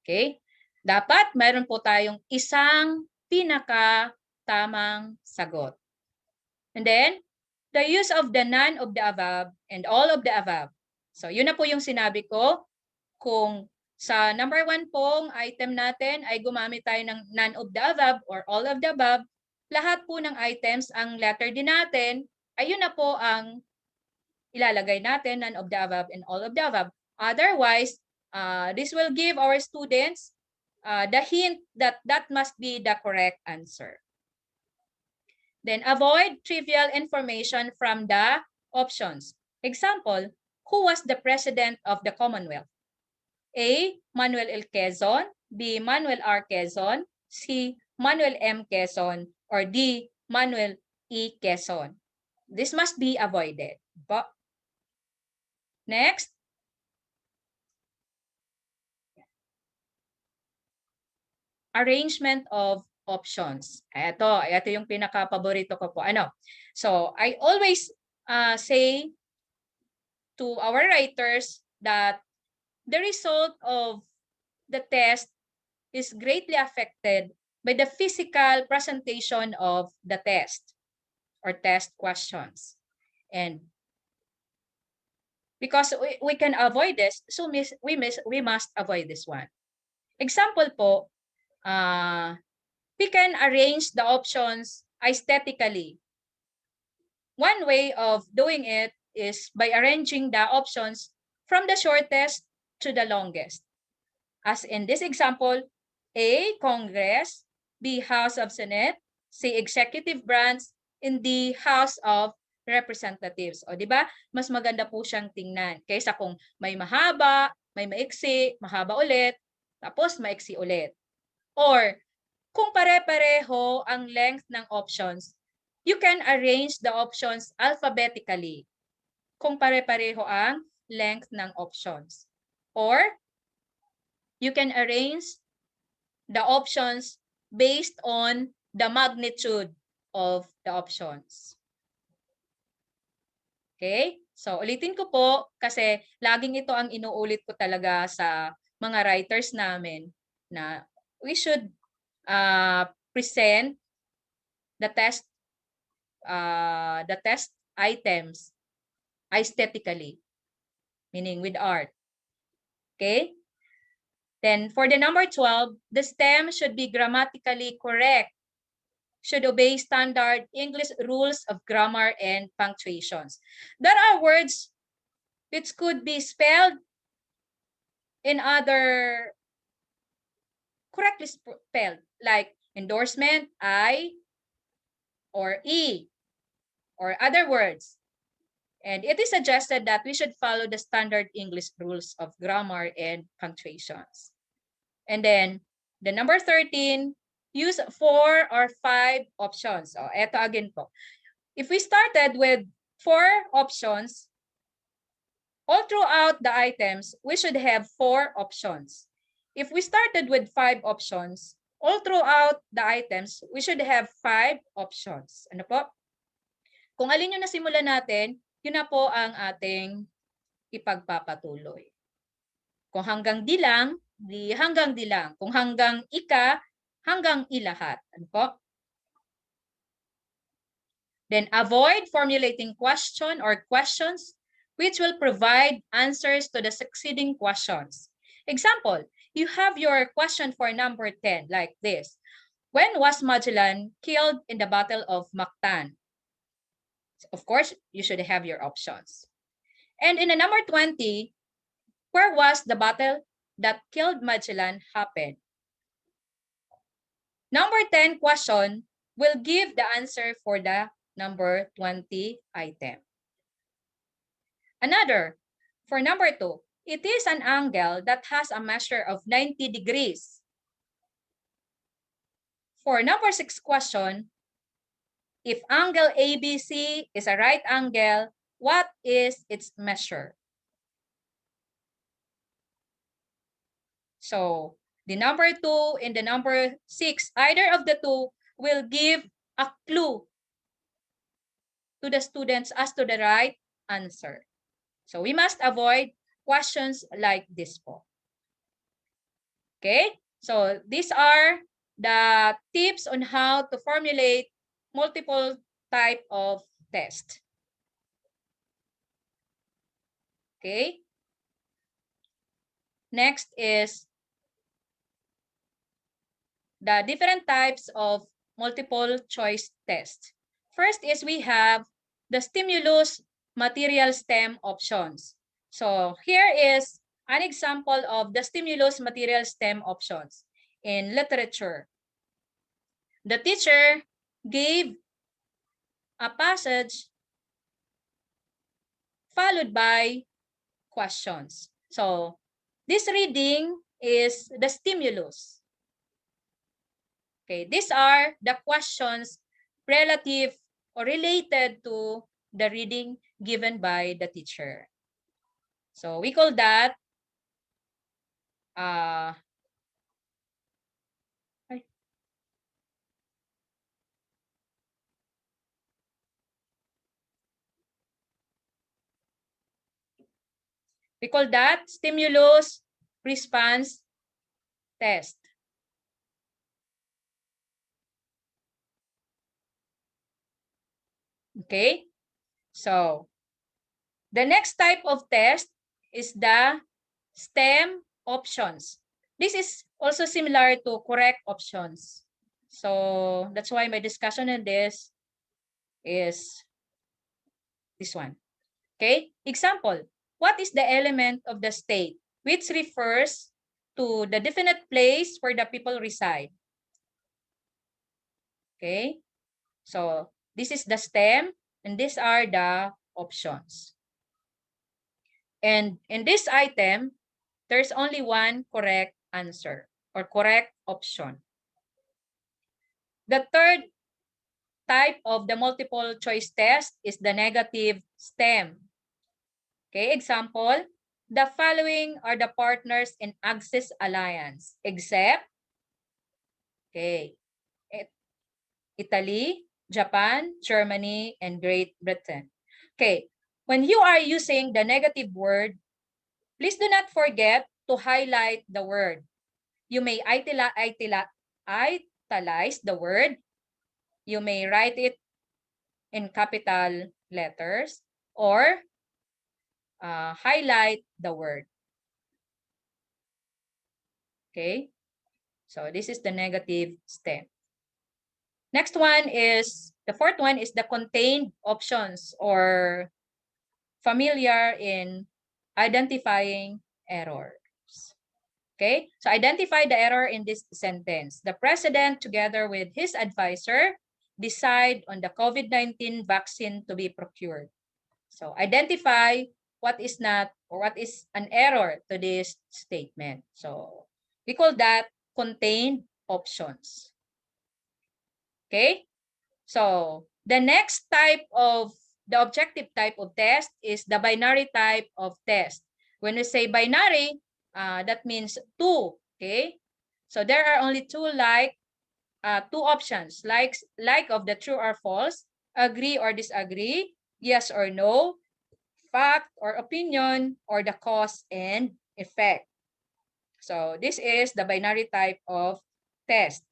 Okay? Dapat mayroon po tayong isang pinaka-tamang sagot. And then, the use of the none of the above and all of the above. So, yun na po yung sinabi ko. Kung sa number 1 pong item natin ay gumamit tayo ng none of the above or all of the above, lahat po ng items, ang letter D natin, ay yun na po ang ilalagay natin, none of the above and all of the above. Otherwise, this will give our students the hint that that must be the correct answer. Then avoid trivial information from the options. Example, who was the president of the Commonwealth? A, Manuel L. Quezon, B, Manuel R. Quezon, C, Manuel M. Quezon, or D, Manuel E. Quezon. This must be avoided. Next. Arrangement of options. Ito yung pinaka-paborito ko po. So, I always say to our writers that the result of the test is greatly affected by the physical presentation of the test or test questions. And because we can avoid this, so we must avoid this one. Example po, we can arrange the options aesthetically. One way of doing it is by arranging the options from the shortest to the longest. As in this example, A, Congress, B, House of Senate, C, Executive Branch, and D, House of Representatives. O, di ba? Mas maganda po siyang tingnan kaysa kung may mahaba, may maiksi, mahaba ulit, tapos maiksi ulit. Or, kung pare-pareho ang length ng options, you can arrange the options alphabetically. Kung pare-pareho ang length ng options. Or, you can arrange the options based on the magnitude of the options. Okay? So, ulitin ko po kasi laging ito ang inuulit ko talaga sa mga writers namin na we should present the test items aesthetically, meaning with art. Okay? Then for the number 12, the stem should be grammatically correct, should obey standard English rules of grammar and punctuations. There are words which could be spelled in other correctly spelled, like endorsement, I, or E, or other words. And it is suggested that we should follow the standard English rules of grammar and punctuations. And then the number 13, use 4 or 5 options. So, eto again po. If we started with 4 options, all throughout the items, we should have 4 options. If we started with 5 options, all throughout the items, we should have 5 options. Ano po? Kung alin yung nasimulan natin, yun na po ang ating ipagpapatuloy. Kung hanggang di lang, di hanggang di lang. Kung hanggang ika, hanggang ilahat. Ano po? Then avoid formulating question or questions which will provide answers to the succeeding questions. Example, you have your question for number 10 like this. When was Magellan killed in the Battle of Mactan? Of course, you should have your options. And in the number 20, where was the battle that killed Magellan happened? Number 10 question will give the answer for the number 20 item. Another, for number 2, it is an angle that has a measure of 90 degrees. For number 6 question, if angle ABC is a right angle, what is its measure? So, the number 2 and the number 6, either of the two will give a clue to the students as to the right answer. So, we must avoid questions like this po. Okay? So, these are the tips on how to formulate multiple type of test. Okay? Next is the different types of multiple choice test. First is we have the stimulus material STEM options. So here is an example of the stimulus material STEM options in literature. The teacher gave a passage followed by questions. So this reading is the stimulus. Okay, these are the questions relative or related to the reading given by the teacher. So we call that stimulus response test. Okay, so the next type of test is the STEM options. This is also similar to correct options. So that's why my discussion on this is this one. Okay, example, what is the element of the state which refers to the definite place where the people reside? Okay, so this is the STEM and these are the options. And in this item, there's only one correct answer or correct option. The third type of the multiple choice test is the negative STEM. Okay, example, the following are the partners in Axis Alliance, except, okay, Italy, Japan, Germany, and Great Britain. Okay, when you are using the negative word, please do not forget to highlight the word. You may italize the word. You may write it in capital letters or highlight the word. Okay, so this is the negative STEM. Next one is, the fourth one is the contained options or familiar in identifying errors. Okay, so identify the error in this sentence. The president, together with his advisor, decide on the COVID-19 vaccine to be procured. So identify what is not or what is an error to this statement. So we call that contained options. Okay, so the next type of the objective type of test is the binary type of test. When we say binary, that means two. Okay, so there are only two options, like of the true or false, agree or disagree, yes or no, fact or opinion, or the cause and effect. So this is the binary type of test.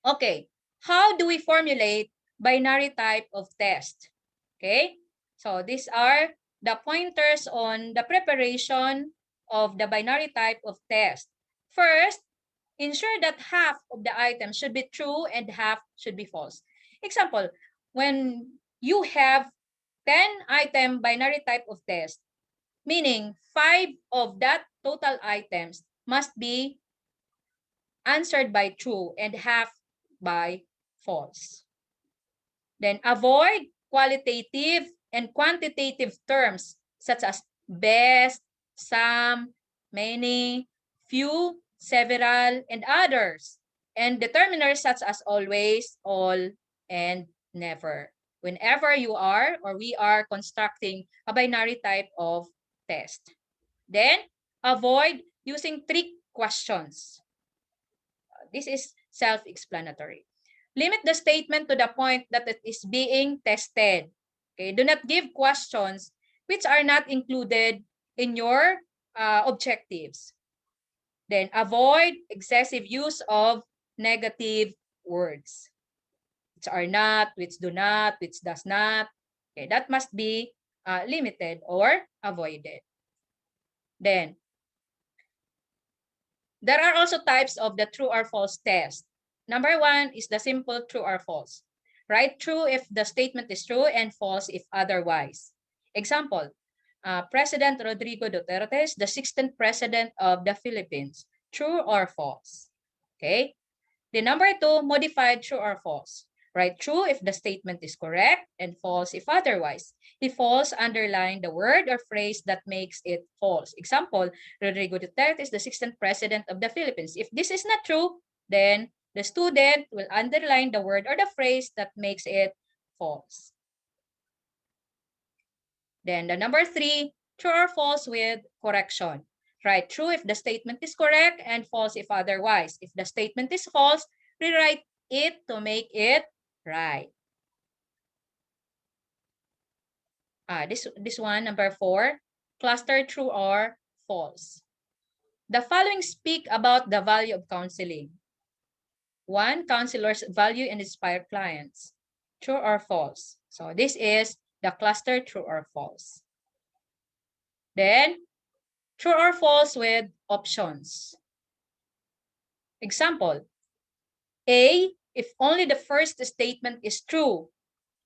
Okay, how do we formulate binary type of test? Okay, so these are the pointers on the preparation of the binary type of test. First, ensure that half of the items should be true and half should be false. Example, when you have 10-item binary type of test, meaning 5 of that total items must be answered by true and half by false. Then avoid qualitative and quantitative terms such as best, some, many, few, several, and others, and determiners such as always, all, and never. Whenever you are or we are constructing a binary type of test. Then avoid using trick questions. This is self-explanatory. Limit the statement to the point that it is being tested. Okay, do not give questions which are not included in your objectives. Then avoid excessive use of negative words, which are not, which do not, which does not. Okay, that must be limited or avoided. Then there are also types of the true or false test. Number one is the simple true or false. Write true if the statement is true and false if otherwise. Example, President Rodrigo Duterte is the 16th president of the Philippines. True or false? Okay. The number two, modified true or false. Write true if the statement is correct and false if otherwise. If false, underline the word or phrase that makes it false. Example, Rodrigo Duterte is the 16th president of the Philippines. If this is not true, then the student will underline the word or the phrase that makes it false. Then the number three, true or false with correction. Write true if the statement is correct and false if otherwise. If the statement is false, rewrite it to make it right. This one, number four, cluster true or false. The following speak about the value of counseling. One, counselors value and inspire clients. True or false. So this is the cluster true or false. Then, true or false with options. Example, A, if only the first statement is true.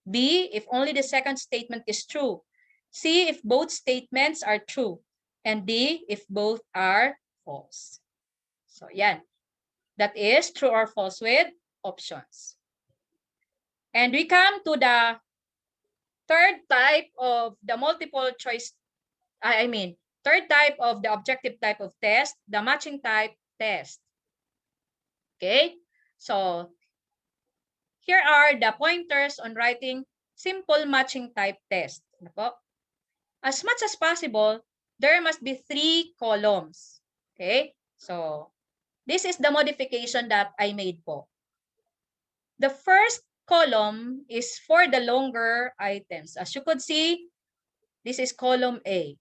B, if only the second statement is true. C, if both statements are true. And D, if both are false. So, yan. That is true or false with options. And we come to the third type of the multiple choice, third type of the objective type of test, the matching type test. Okay, so here are the pointers on writing simple matching type test. As much as possible, there must be 3 columns. Okay, so this is the modification that I made po. The first column is for the longer items. As you could see, this is column A.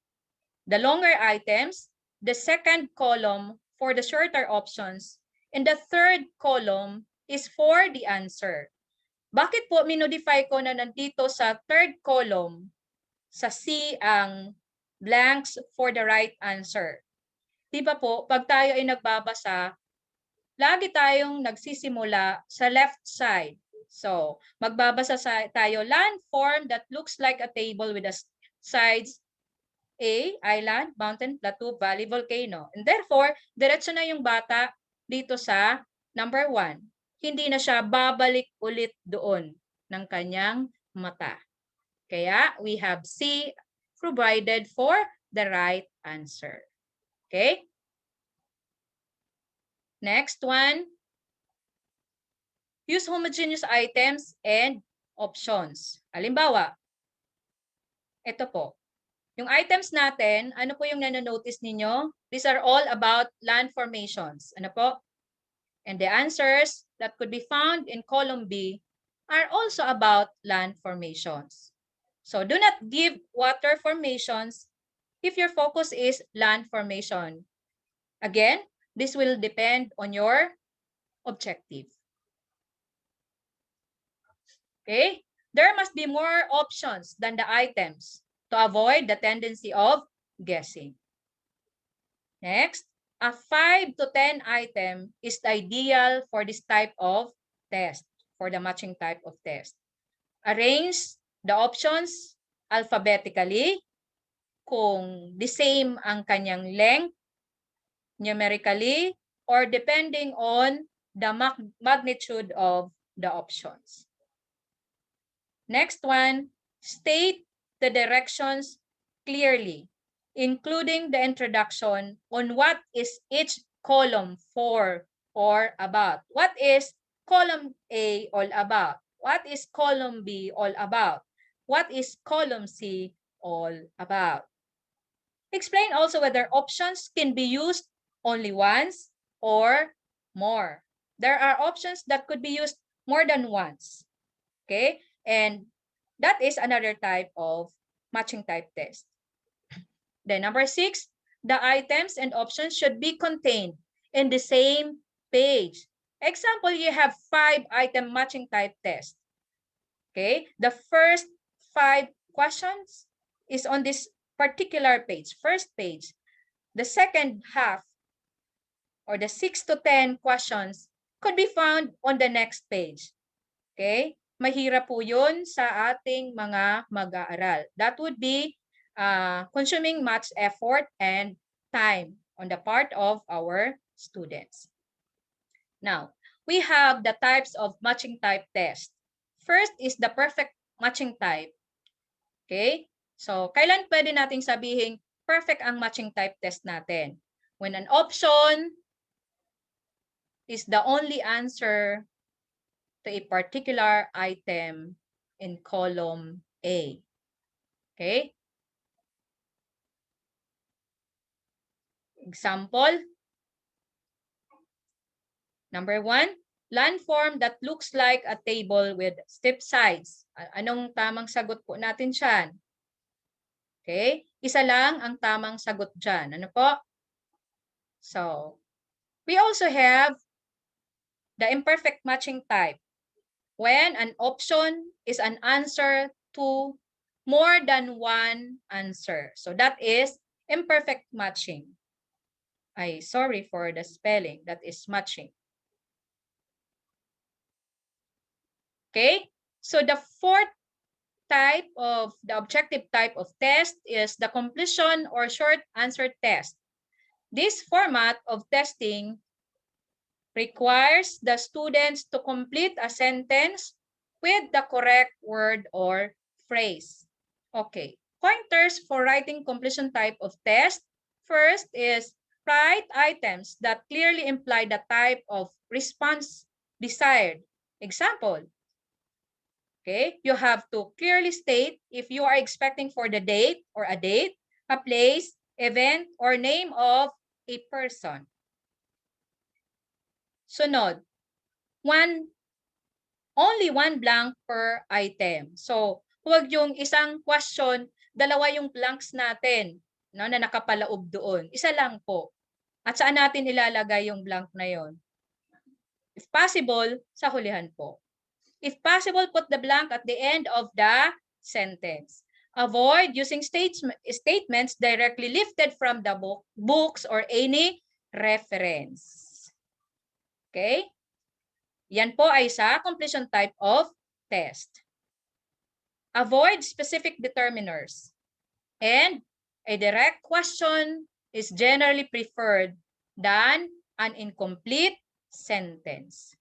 The longer items, the second column for the shorter options, and the third column is for the answer. Bakit po minodify ko na nandito sa third column, sa C ang blanks for the right answer? Diba po, pag tayo ay nagbabasa, lagi tayong nagsisimula sa left side. So, magbabasa tayo, landform that looks like a table with the sides A, island, mountain, plateau, valley, volcano. And therefore, diretso na yung bata dito sa number 1. Hindi na siya babalik ulit doon ng kanyang mata. Kaya, we have C provided for the right answer. Okay? Next one. Use homogeneous items and options. Halimbawa, ito po. Yung items natin, ano po yung nanonotice ninyo? These are all about land formations. Ano po? And the answers that could be found in column B are also about land formations. So do not give water formations if your focus is land formation. Again, this will depend on your objective. Okay? There must be more options than the items to avoid the tendency of guessing. Next, a 5 to 10 item is ideal for this type of test, for the matching type of test. Arrange the options alphabetically kung the same ang kanyang length, numerically, or depending on the magnitude of the options. Next one, state the directions clearly, including the introduction on what is each column for or about. What is column A all about? What is column B all about? What is column C all about? Explain also whether options can be used only once or more. There are options that could be used more than once. Okay? And that is another type of matching type test. Then number 6, the items and options should be contained in the same page. Example, you have 5 item matching type test. Okay, the first 5 questions is on this particular page, first page. The second half or the 6 to 10 questions could be found on the next page. Okay? Mahirap po yun sa ating mga mag-aaral. That would be consuming much effort and time on the part of our students. Now, we have the types of matching type test. First is the perfect matching type. Okay? So, kailan pwede nating sabihin perfect ang matching type test natin? When an option is the only answer to a particular item in column A. Okay? Example. Number 1, landform that looks like a table with steep sides. Anong tamang sagot po natin dyan? Okay? Isa lang ang tamang sagot dyan. Ano po? So, we also have the imperfect matching type. when an option is an answer to more than one answer. So that is imperfect matching. Sorry for the spelling. That is matching. Okay, so the fourth type of the objective type of test is the completion or short answer test. This format of testing requires the students to complete a sentence with the correct word or phrase. Okay, pointers for writing completion type of test. First is write items that clearly imply the type of response desired. Example, okay, you have to clearly state if you are expecting for the date or a date, a place, event, or name of a person. Sunod, only one blank per item. So, huwag yung isang question, dalawa yung blanks natin, no, na nakapalaob doon. Isa lang po. At saan natin ilalagay yung blank na yon? If possible, sa hulihan po. If possible, put the blank at the end of the sentence. Avoid using statements directly lifted from the books or any reference. Okay? Yan po ay sa completion type of test. Avoid specific determiners. And a direct question is generally preferred than an incomplete sentence.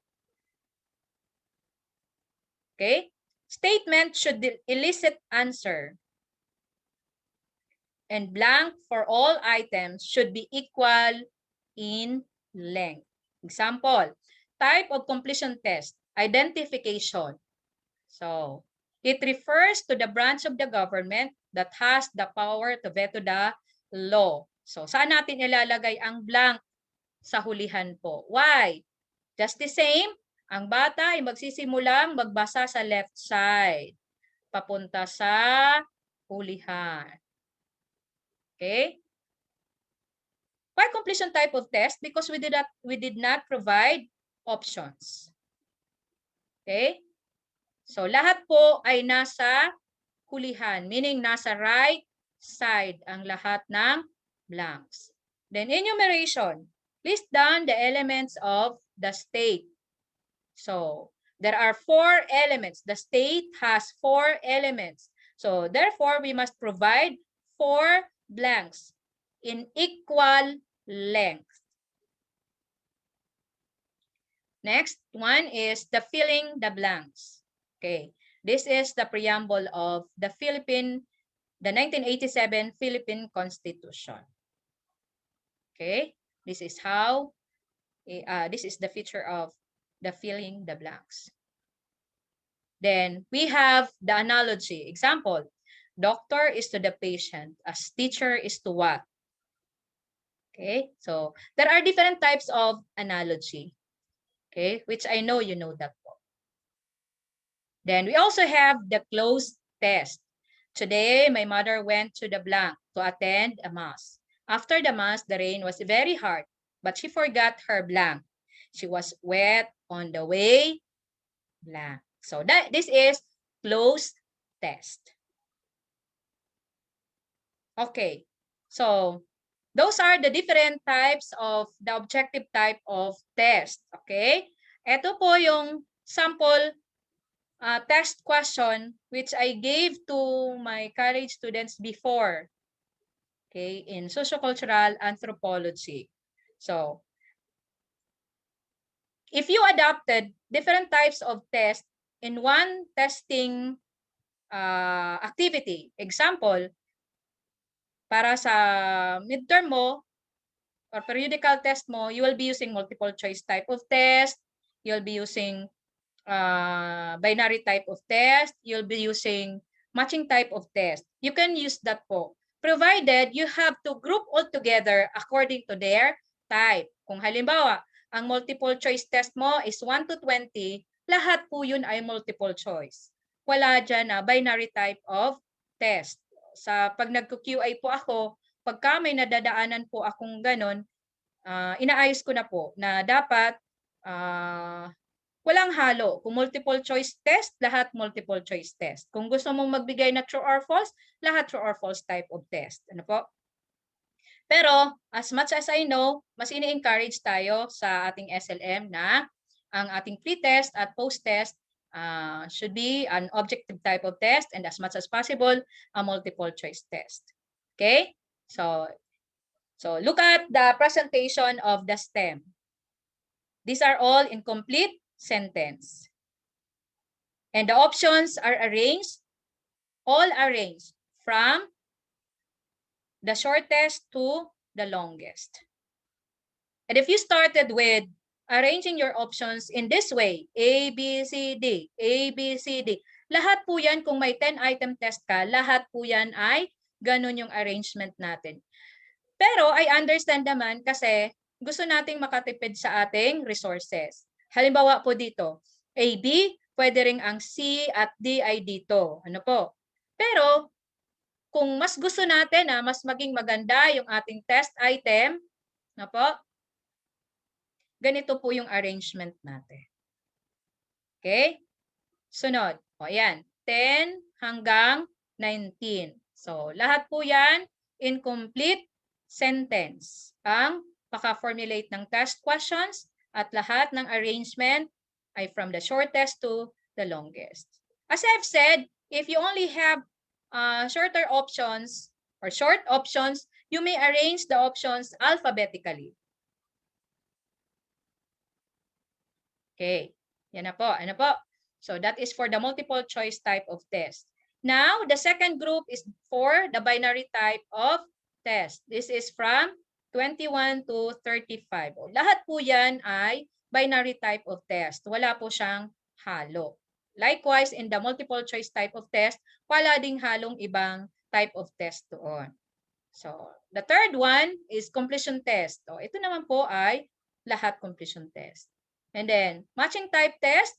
Okay? Statement should elicit answer. And blank for all items should be equal in length. Example, type of completion test, identification. So, it refers to the branch of the government that has the power to veto the law. So, saan natin ilalagay ang blank? Sa hulihan po. Why? Just the same, ang bata ay magsisimulang magbasa sa left side, papunta sa hulihan. Okay? Why completion type of test? Because we did not provide options. Okay? So, lahat po ay nasa hulihan, meaning nasa right side ang lahat ng blanks. Then, enumeration. List down the elements of the state. So, there are 4 elements. The state has 4 elements. So, therefore, we must provide 4 blanks in equal length. Next one is the filling the blanks. Okay, this is the preamble of the 1987 Philippine Constitution. Okay, this is how, this is the feature of the filling the blanks. Then we have the analogy. Example, doctor is to the patient, as teacher is to what? Okay, so there are different types of analogy. Okay, which I know you know that. Then we also have the closed test. Today, my mother went to the blank to attend a mass. After the mass, the rain was very hard, but she forgot her blank. She was wet on the way, blank. So this is closed test. Okay, so those are the different types of the objective type of test. Okay, ito po yung sample test question which I gave to my college students before, okay, in sociocultural anthropology. So, if you adopted different types of tests in one testing activity, example, para sa midterm mo or periodical test mo, you will be using multiple choice type of test, you'll be using binary type of test, you'll be using matching type of test. You can use that po, provided you have to group all together according to their type. Kung halimbawa, ang multiple choice test mo is 1 to 20, lahat po yun ay multiple choice. Wala dyan na binary type of test. Sa pag nagko-QA po ako, pagka may nadadaanan po akong ganon, inaayos ko na po na dapat walang halo. Kung multiple choice test, lahat multiple choice test. Kung gusto mong magbigay na true or false, lahat true or false type of test. Ano po? Pero as much as I know, mas ini-encourage tayo sa ating SLM na ang ating pre-test at post-test should be an objective type of test and as much as possible, a multiple choice test. Okay? So look at the presentation of the STEM. These are all incomplete sentence. And the options are arranged, all arranged from the shortest to the longest. And if you started with arranging your options in this way, A, B, C, D, A, B, C, D, lahat po yan, kung may 10-item test ka, lahat po yan ay ganun yung arrangement natin. Pero I understand naman kasi gusto nating makatipid sa ating resources. Halimbawa po dito, A, B, pwede ring ang C at D ay dito. Ano po? Pero kung mas gusto natin na mas maging maganda yung ating test item, na po, ganito po yung arrangement natin. Okay? Sunod. O yan, 10 hanggang 19. So, lahat po yan incomplete sentence. Ang paka-formulate ng test questions at lahat ng arrangement ay from the shortest to the longest. As I've said, if you only have shorter options or short options, you may arrange the options alphabetically. Okay, yan na po. Ano po? So that is for the multiple choice type of test. Now, the second group is for the binary type of test. This is from 21 to 35. Lahat po yan ay binary type of test. Wala po siyang halo. Likewise, in the multiple choice type of test, wala ding halong ibang type of test doon. So, the third one is completion test. So, ito naman po ay lahat completion test. And then, matching type test,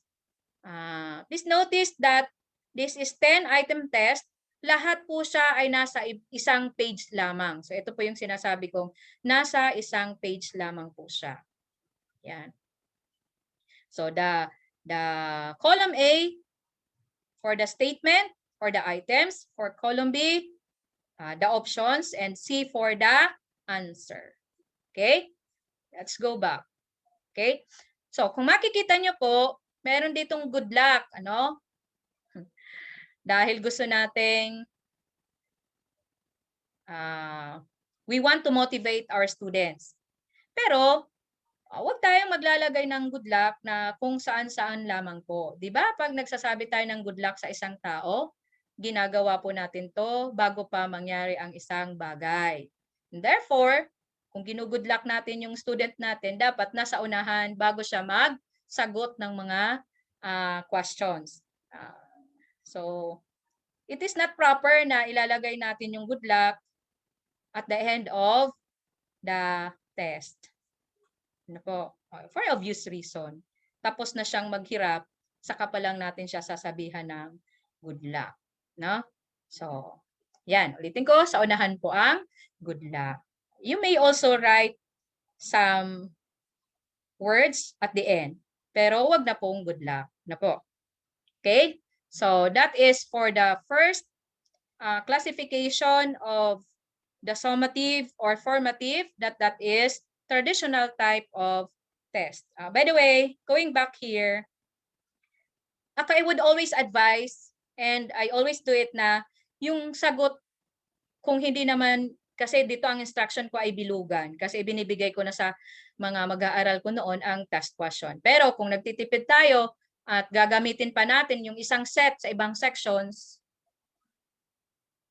please notice that this is 10-item test. Lahat po siya ay nasa isang page lamang. So, ito po yung sinasabi kong nasa isang page lamang po siya. Yan. So, the column A for the statement or the items, for column B, the options, and C for the answer. Okay? Let's go back. Okay? So, kung makikita nyo po, meron ditong good luck, ano? Dahil gusto nating we want to motivate our students. Pero, huwag tayong maglalagay ng good luck na kung saan-saan lamang po. Di ba? Pag nagsasabi tayo ng good luck sa isang tao, ginagawa po natin to bago pa mangyari ang isang bagay. And therefore, kung ginugood luck natin yung student natin, dapat nasa unahan bago siya magsagot ng mga questions. So, it is not proper na ilalagay natin yung good luck at the end of the test. Ano po? For obvious reason. Tapos na siyang maghirap, saka pa lang natin siya sasabihan ng good luck. No? So, yan. Ulitin ko, sa unahan po ang good luck. You may also write some words at the end. Pero wag na pong good luck. Na po. Okay? So, that is for the first classification of the summative or formative, that is traditional type of test. By the way, going back here, ako I would always advise, and I always do it na, yung sagot, kung hindi naman, kasi dito ang instruction ko ay bilugan, kasi binibigay ko na sa mga mag-aaral ko noon ang test question. Pero kung nagtitipid tayo at gagamitin pa natin yung isang set sa ibang sections,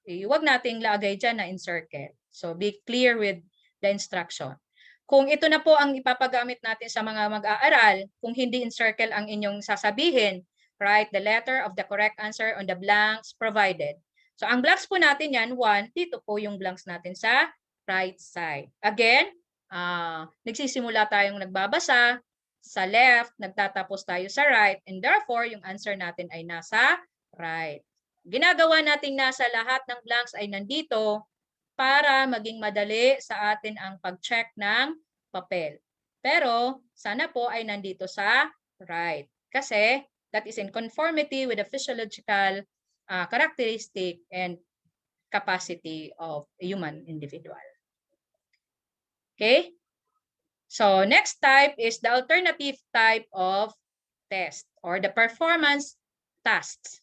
huwag nating lagay dyan na encircle. So be clear with the instruction. Kung ito na po ang ipapagamit natin sa mga mag-aaral, kung hindi encircle ang inyong sasabihin, write the letter of the correct answer on the blanks provided. So ang blanks po natin yan, 1, dito po yung blanks natin sa right side. Again, nagsisimula tayong nagbabasa, sa left, nagtatapos tayo sa right, and therefore yung answer natin ay nasa right. Ginagawa nating nasa lahat ng blanks ay nandito para maging madali sa atin ang pag-check ng papel. Pero sana po ay nandito sa right. Kasi that is in conformity with the physiological characteristic and capacity of a human individual. Okay? So next type is the alternative type of test or the performance tasks.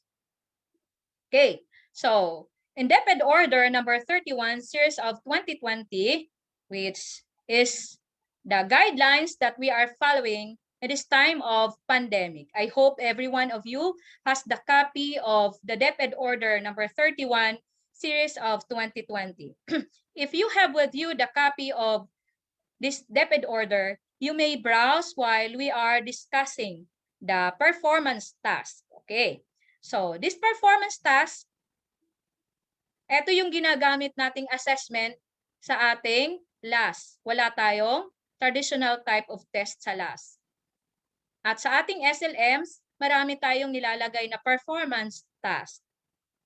Okay, so in DepEd order number 31, series of 2020, which is the guidelines that we are following at this time of pandemic. I hope every one of you has the copy of the DepEd order number 31, series of 2020. If you have with you the copy of this DepEd order, you may browse while we are discussing the performance task. Okay, so this performance task, ito yung ginagamit nating assessment sa ating LAS. Wala tayong traditional type of test sa LAS. At sa ating SLMs, marami tayong nilalagay na performance task.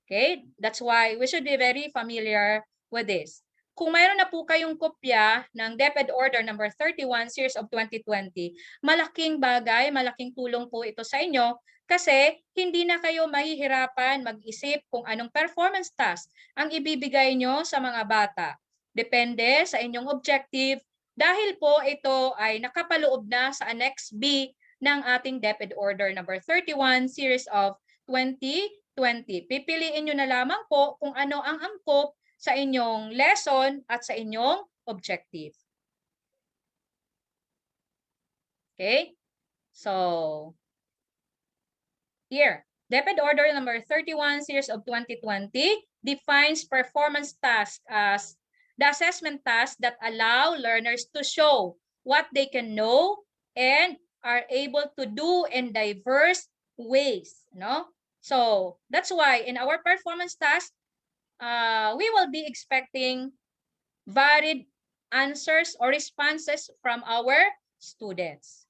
Okay? That's why we should be very familiar with this. Kung mayroon na po kayong kopya ng DepEd Order number 31, series of 2020, malaking bagay, malaking tulong po ito sa inyo kasi hindi na kayo mahihirapan mag-isip kung anong performance task ang ibibigay nyo sa mga bata. Depende sa inyong objective dahil po ito ay nakapaloob na sa Annex B ng ating DepEd Order number 31, series of 2020. Pipiliin nyo na lamang po kung ano ang angkop sa inyong lesson at sa inyong objective. Okay? So, here, DepEd Order number 31, series of 2020 defines performance task as the assessment tasks that allow learners to show what they can know and are able to do in diverse ways. No? So, that's why in our performance task, we will be expecting varied answers or responses from our students.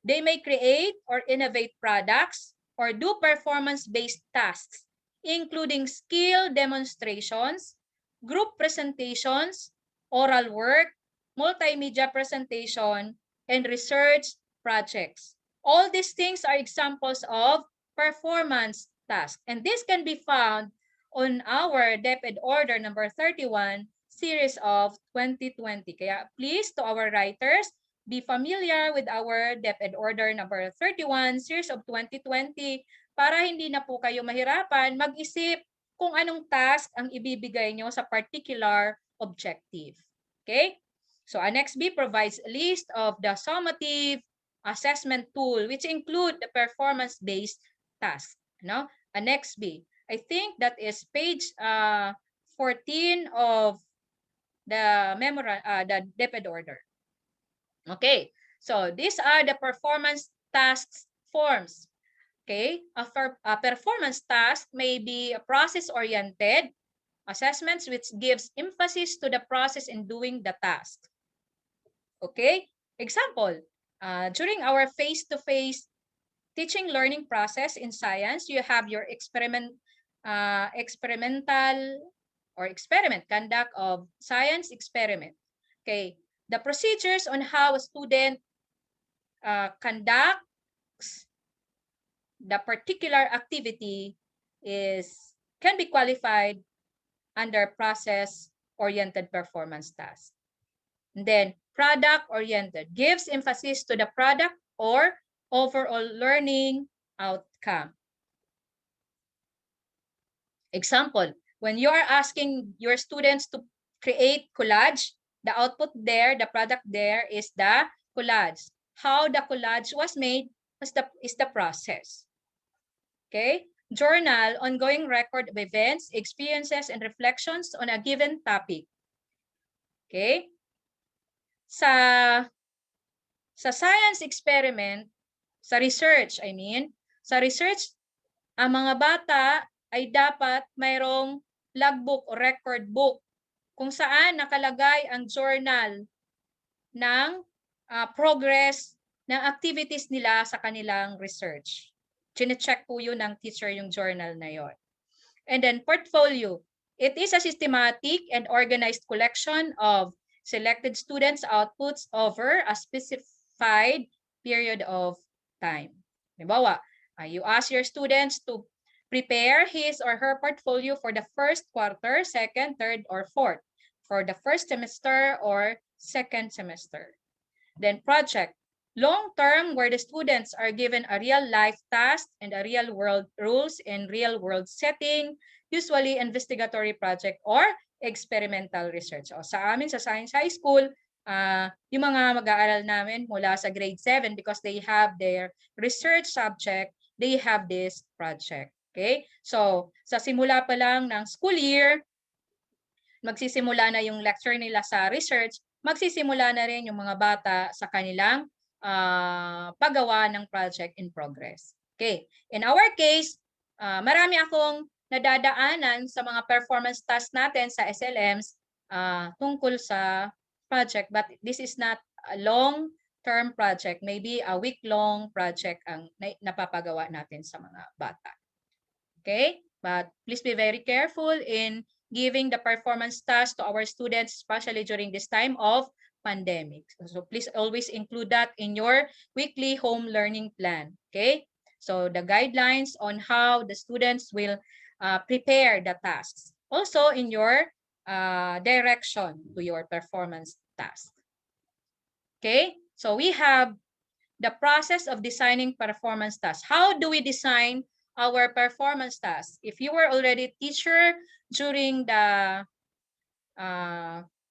They may create or innovate products or do performance-based tasks, including skill demonstrations, group presentations, oral work, multimedia presentation, and research projects. All these things are examples of performance tasks, and this can be found on our DepEd Order number 31, series of 2020. Kaya please, to our writers, be familiar with our DepEd Order number 31, series of 2020 para hindi na po kayo mahirapan mag-isip kung anong task ang ibibigay nyo sa particular objective. Okay? So Annex B provides a list of the summative assessment tool which include the performance-based task. No? Annex B. I think that is page 14 of the DepEd order. Okay, so these are the performance tasks forms. Okay, a performance task may be process-oriented assessments which gives emphasis to the process in doing the task. Okay, example, during our face-to-face teaching learning process in science, you have your experimental or experiment, conduct of science experiment. Okay, the procedures on how a student conducts the particular activity can be qualified under process-oriented performance task. And then product-oriented gives emphasis to the product or overall learning outcome. Example, when you are asking your students to create collage, the output there, the product there is the collage. How the collage was made is the process. Okay? Journal, ongoing record of events, experiences, and reflections on a given topic. Okay? Sa science experiment, sa research, sa research, ang mga bata ay dapat mayroong logbook o record book kung saan nakalagay ang journal ng progress ng activities nila sa kanilang research. Chine-check po yun ng teacher yung journal na yon. And then portfolio. It is a systematic and organized collection of selected students' outputs over a specified period of time. Halimbawa, you ask your students to prepare his or her portfolio for the first quarter, second, third, or fourth, for the first semester or second semester. Then project, long term, where the students are given a real life task and a real world rules in real world setting, usually investigatory project or experimental research. O, sa amin, sa Science High School, yung mga mag-aaral namin mula sa grade 7, because they have their research subject, they have this project. Okay? So, sa simula pa lang ng school year, magsisimula na yung lecture nila sa research, magsisimula na rin yung mga bata sa kanilang paggawa ng project in progress. Okay. In our case, marami akong nadadaanan sa mga performance tasks natin sa SLMs tungkol sa project, but this is not a long-term project. Maybe a week-long project ang napapagawa natin sa mga bata. Okay? But please be very careful in giving the performance task to our students, especially during this time of pandemic. So please always include that in your weekly home learning plan. Okay? So the guidelines on how the students will prepare the tasks. Also in your direction to your performance task. Okay? So we have the process of designing performance tasks. How do we design our performance tasks? If you were already a teacher during the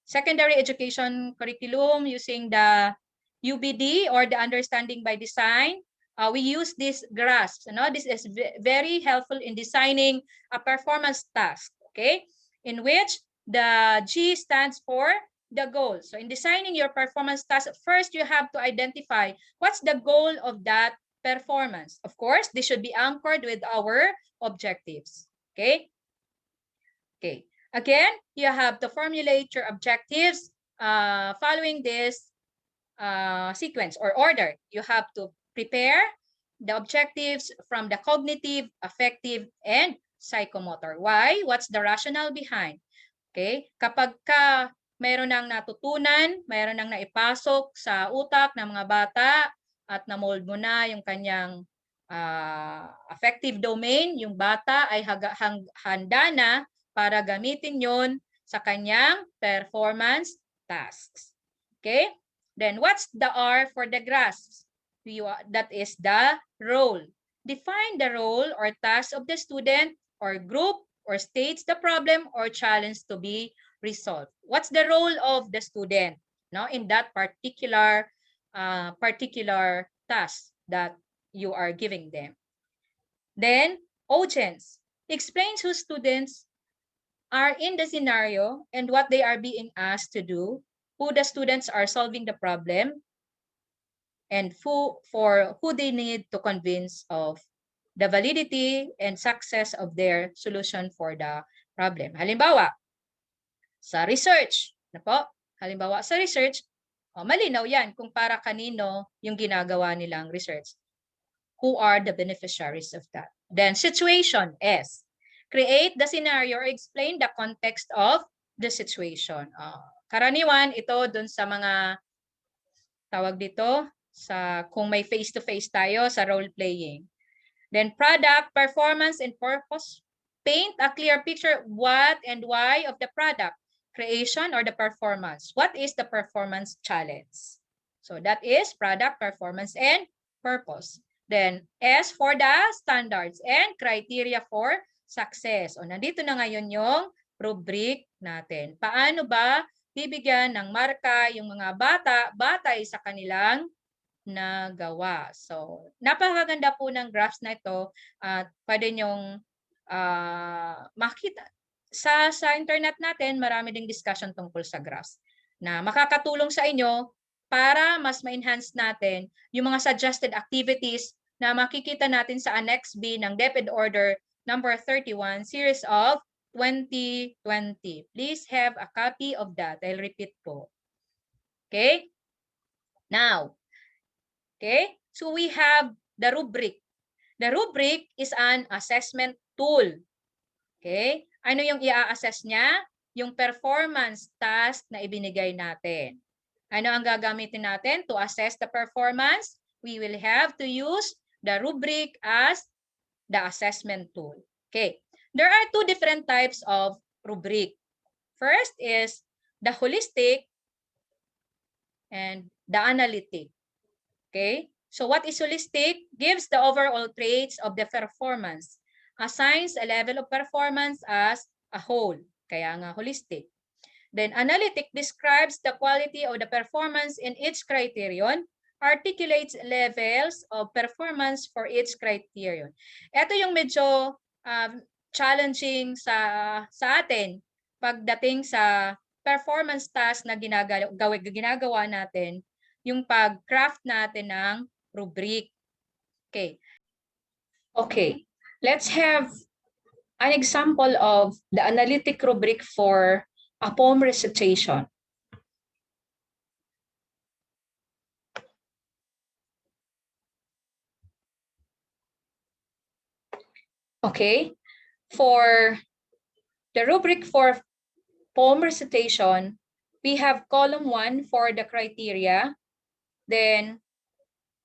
secondary education curriculum using the UBD or the understanding by design, we use these graphs. This is very helpful in designing a performance task, okay? In which the G stands for the goal. So in designing your performance task, first you have to identify what's the goal of that performance. Of course, this should be anchored with our objectives, okay? Okay. Again, you have to formulate your objectives following this sequence or order. You have to prepare the objectives from the cognitive, affective, and psychomotor. Why? What's the rationale behind? Okay? Kapag ka mayroon nang natutunan, mayroon nang naipasok sa utak ng mga bata at na-mold mo na yung kanyang affective domain, yung bata ay handa na para gamitin yon sa kanyang performance tasks. Okay? Then what's the R for the graphs? That is the role. Define the role or task of the student or group or states the problem or challenge to be resolved. What's the role of the student in that particular task that you are giving them? Then, audience explains who students are in the scenario and what they are being asked to do, who the students are solving the problem, and who they need to convince of the validity and success of their solution for the problem. Halimbawa, sa research, malinaw yan kung para kanino yung ginagawa nilang research. Who are the beneficiaries of that? Then situation S. Create the scenario or explain the context of the situation. Karaniwan ito dun sa mga tawag dito sa kung may face-to-face tayo sa role-playing. Then product, performance, and purpose. Paint a clear picture what and why of the product, creation, or the performance. What is the performance challenge? So that is product, performance, and purpose. Then S for the standards and criteria for success. O nandito na ngayon yung rubric natin. Paano ba bibigyan ng marka yung mga bata batay sa kanilang nagawa? So napakaganda po ng graphs na ito at pwede nyong makita. Sa internet natin, marami ding discussion tungkol sa graphs na makakatulong sa inyo para mas ma-enhance natin yung mga suggested activities na makikita natin sa Annex B ng DepEd Order number 31, Series of 2020. Please have a copy of that. I'll repeat po. Okay? Now, okay? So we have the rubric. The rubric is an assessment tool. Okay? Ano yung i-assess niya? Yung performance task na ibinigay natin. Ano ang gagamitin natin to assess the performance? We will have to use the rubric as the assessment tool. Okay, there are two different types of rubric. First is the holistic and the analytic. Okay, so what is holistic? Gives the overall traits of the performance. Assigns a level of performance as a whole. Kaya nga holistic. Then analytic describes the quality of the performance in each criterion, articulates levels of performance for each criterion. Ito yung medyo challenging sa atin pagdating sa performance task na ginagawa natin, yung pag-craft natin ng rubric. Okay. Okay. Let's have an example of the analytic rubric for a poem recitation. Okay, for the rubric for poem recitation, we have column 1 for the criteria, then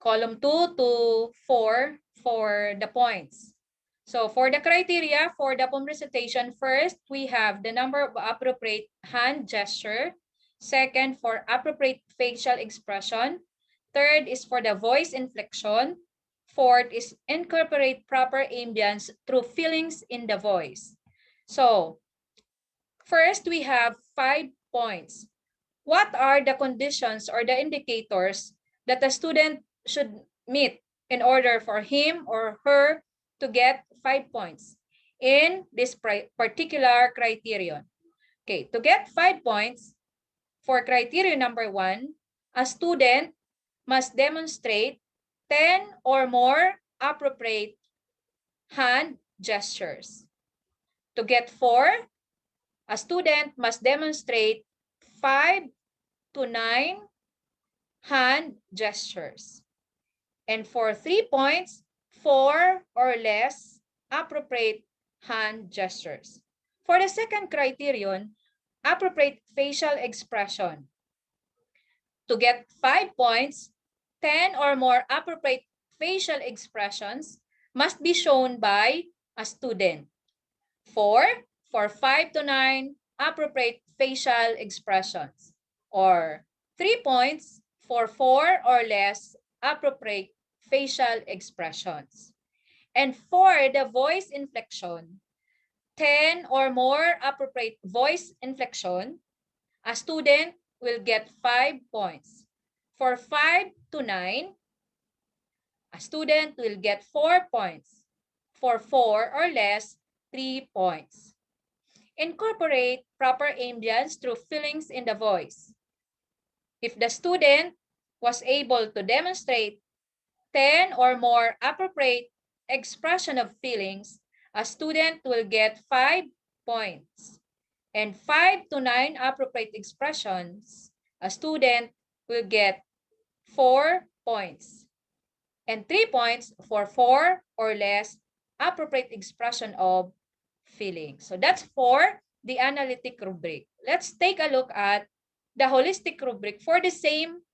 column 2 to 4 for the points. So for the criteria for the poem recitation, first we have the number of appropriate hand gesture. Second, for appropriate facial expression. Third is for the voice inflection. Fourth is incorporate proper ambience through feelings in the voice. So first we have 5 points. What are the conditions or the indicators that the student should meet in order for him or her to get 5 points in this particular criterion? Okay, to get 5 points for criterion number 1, a student must demonstrate 10 or more appropriate hand gestures. To get 4, a student must demonstrate 5 to 9 hand gestures. And for 3 points, 4 or less appropriate hand gestures. For the second criterion, appropriate facial expression. To get 5 points, 10 or more appropriate facial expressions must be shown by a student. For 5 to 9 appropriate facial expressions, or 3 points for 4 or less appropriate facial expressions. And for the voice inflection, 10 or more appropriate voice inflection, a student will get 5 points. For 5 to 9, a student will get 4 points. For 4 or less, 3 points. Incorporate proper ambience through feelings in the voice. If the student was able to demonstrate 10 or more appropriate expression of feelings, a student will get 5 points. And 5 to 9 appropriate expressions, a student will get 4 points. And 3 points for 4 or less appropriate expression of feelings. So that's for the analytic rubric. Let's take a look at the holistic rubric for the same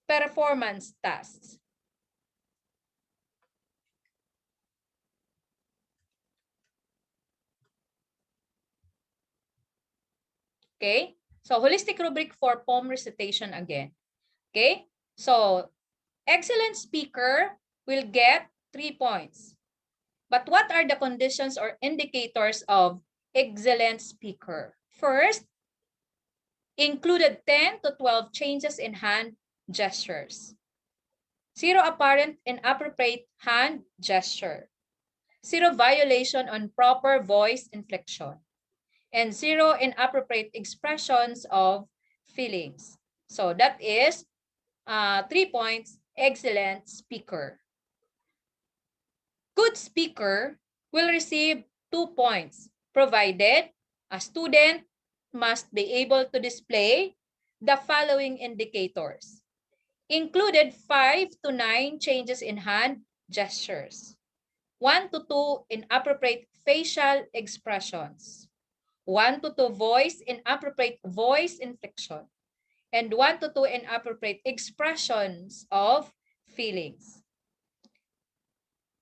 performance tasks. Okay, so holistic rubric for poem recitation again. Okay, so excellent speaker will get 3 points. But what are the conditions or indicators of excellent speaker? First, included 10 to 12 changes in hand gestures. 0 apparent inappropriate hand gesture. 0 violation on proper voice inflection. And 0 inappropriate expressions of feelings. So that is 3 points, excellent speaker. Good speaker will receive 2 points, provided a student must be able to display the following indicators. Included 5 to 9 changes in hand gestures. 1 to 2 inappropriate facial expressions. 1 to 2 voice inappropriate voice inflection. And 1 to 2 inappropriate expressions of feelings.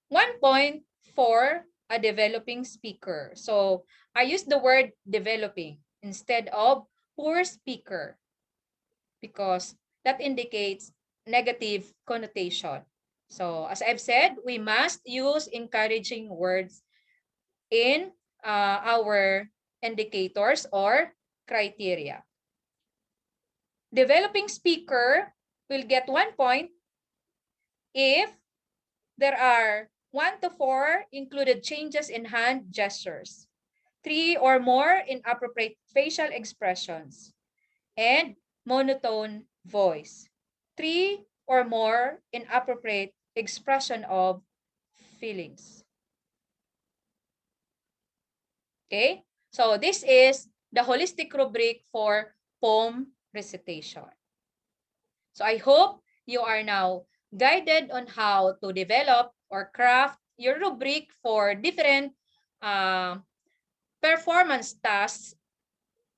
1 point for a developing speaker. So I use the word developing instead of poor speaker because that indicates negative connotation. So as I've said, we must use encouraging words in our indicators or criteria. Developing speaker will get 1 point if there are 1 to 4 included changes in hand gestures, 3 or more inappropriate facial expressions, and monotone voice, 3 or more inappropriate expression of feelings. Okay, so this is the holistic rubric for poem recitation. So I hope you are now guided on how to develop or craft your rubric for different performance tasks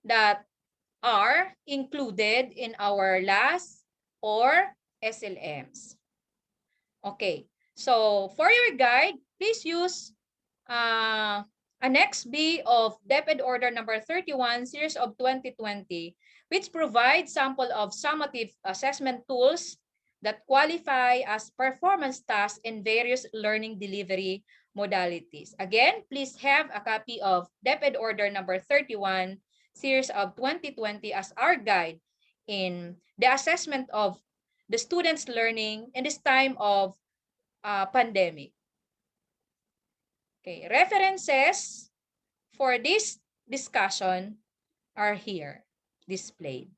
that are included in our LAS or SLMs. Okay, so for your guide, please use Annex B of DepEd Order number 31, series of 2020, which provides sample of summative assessment tools that qualify as performance tasks in various learning delivery modalities. Again, please have a copy of DepEd Order number 31, series of 2020 as our guide in the assessment of the students' learning in this time of pandemic. Okay, references for this discussion are here displayed.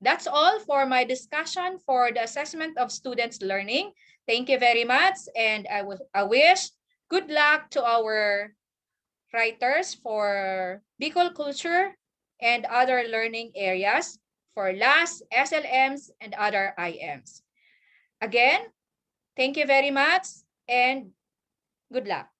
That's all for my discussion for the assessment of students' learning. Thank you very much, and I wish good luck to our writers for Bicol culture and other learning areas for LAS, SLMs, and other IMs. Again, thank you very much and good luck.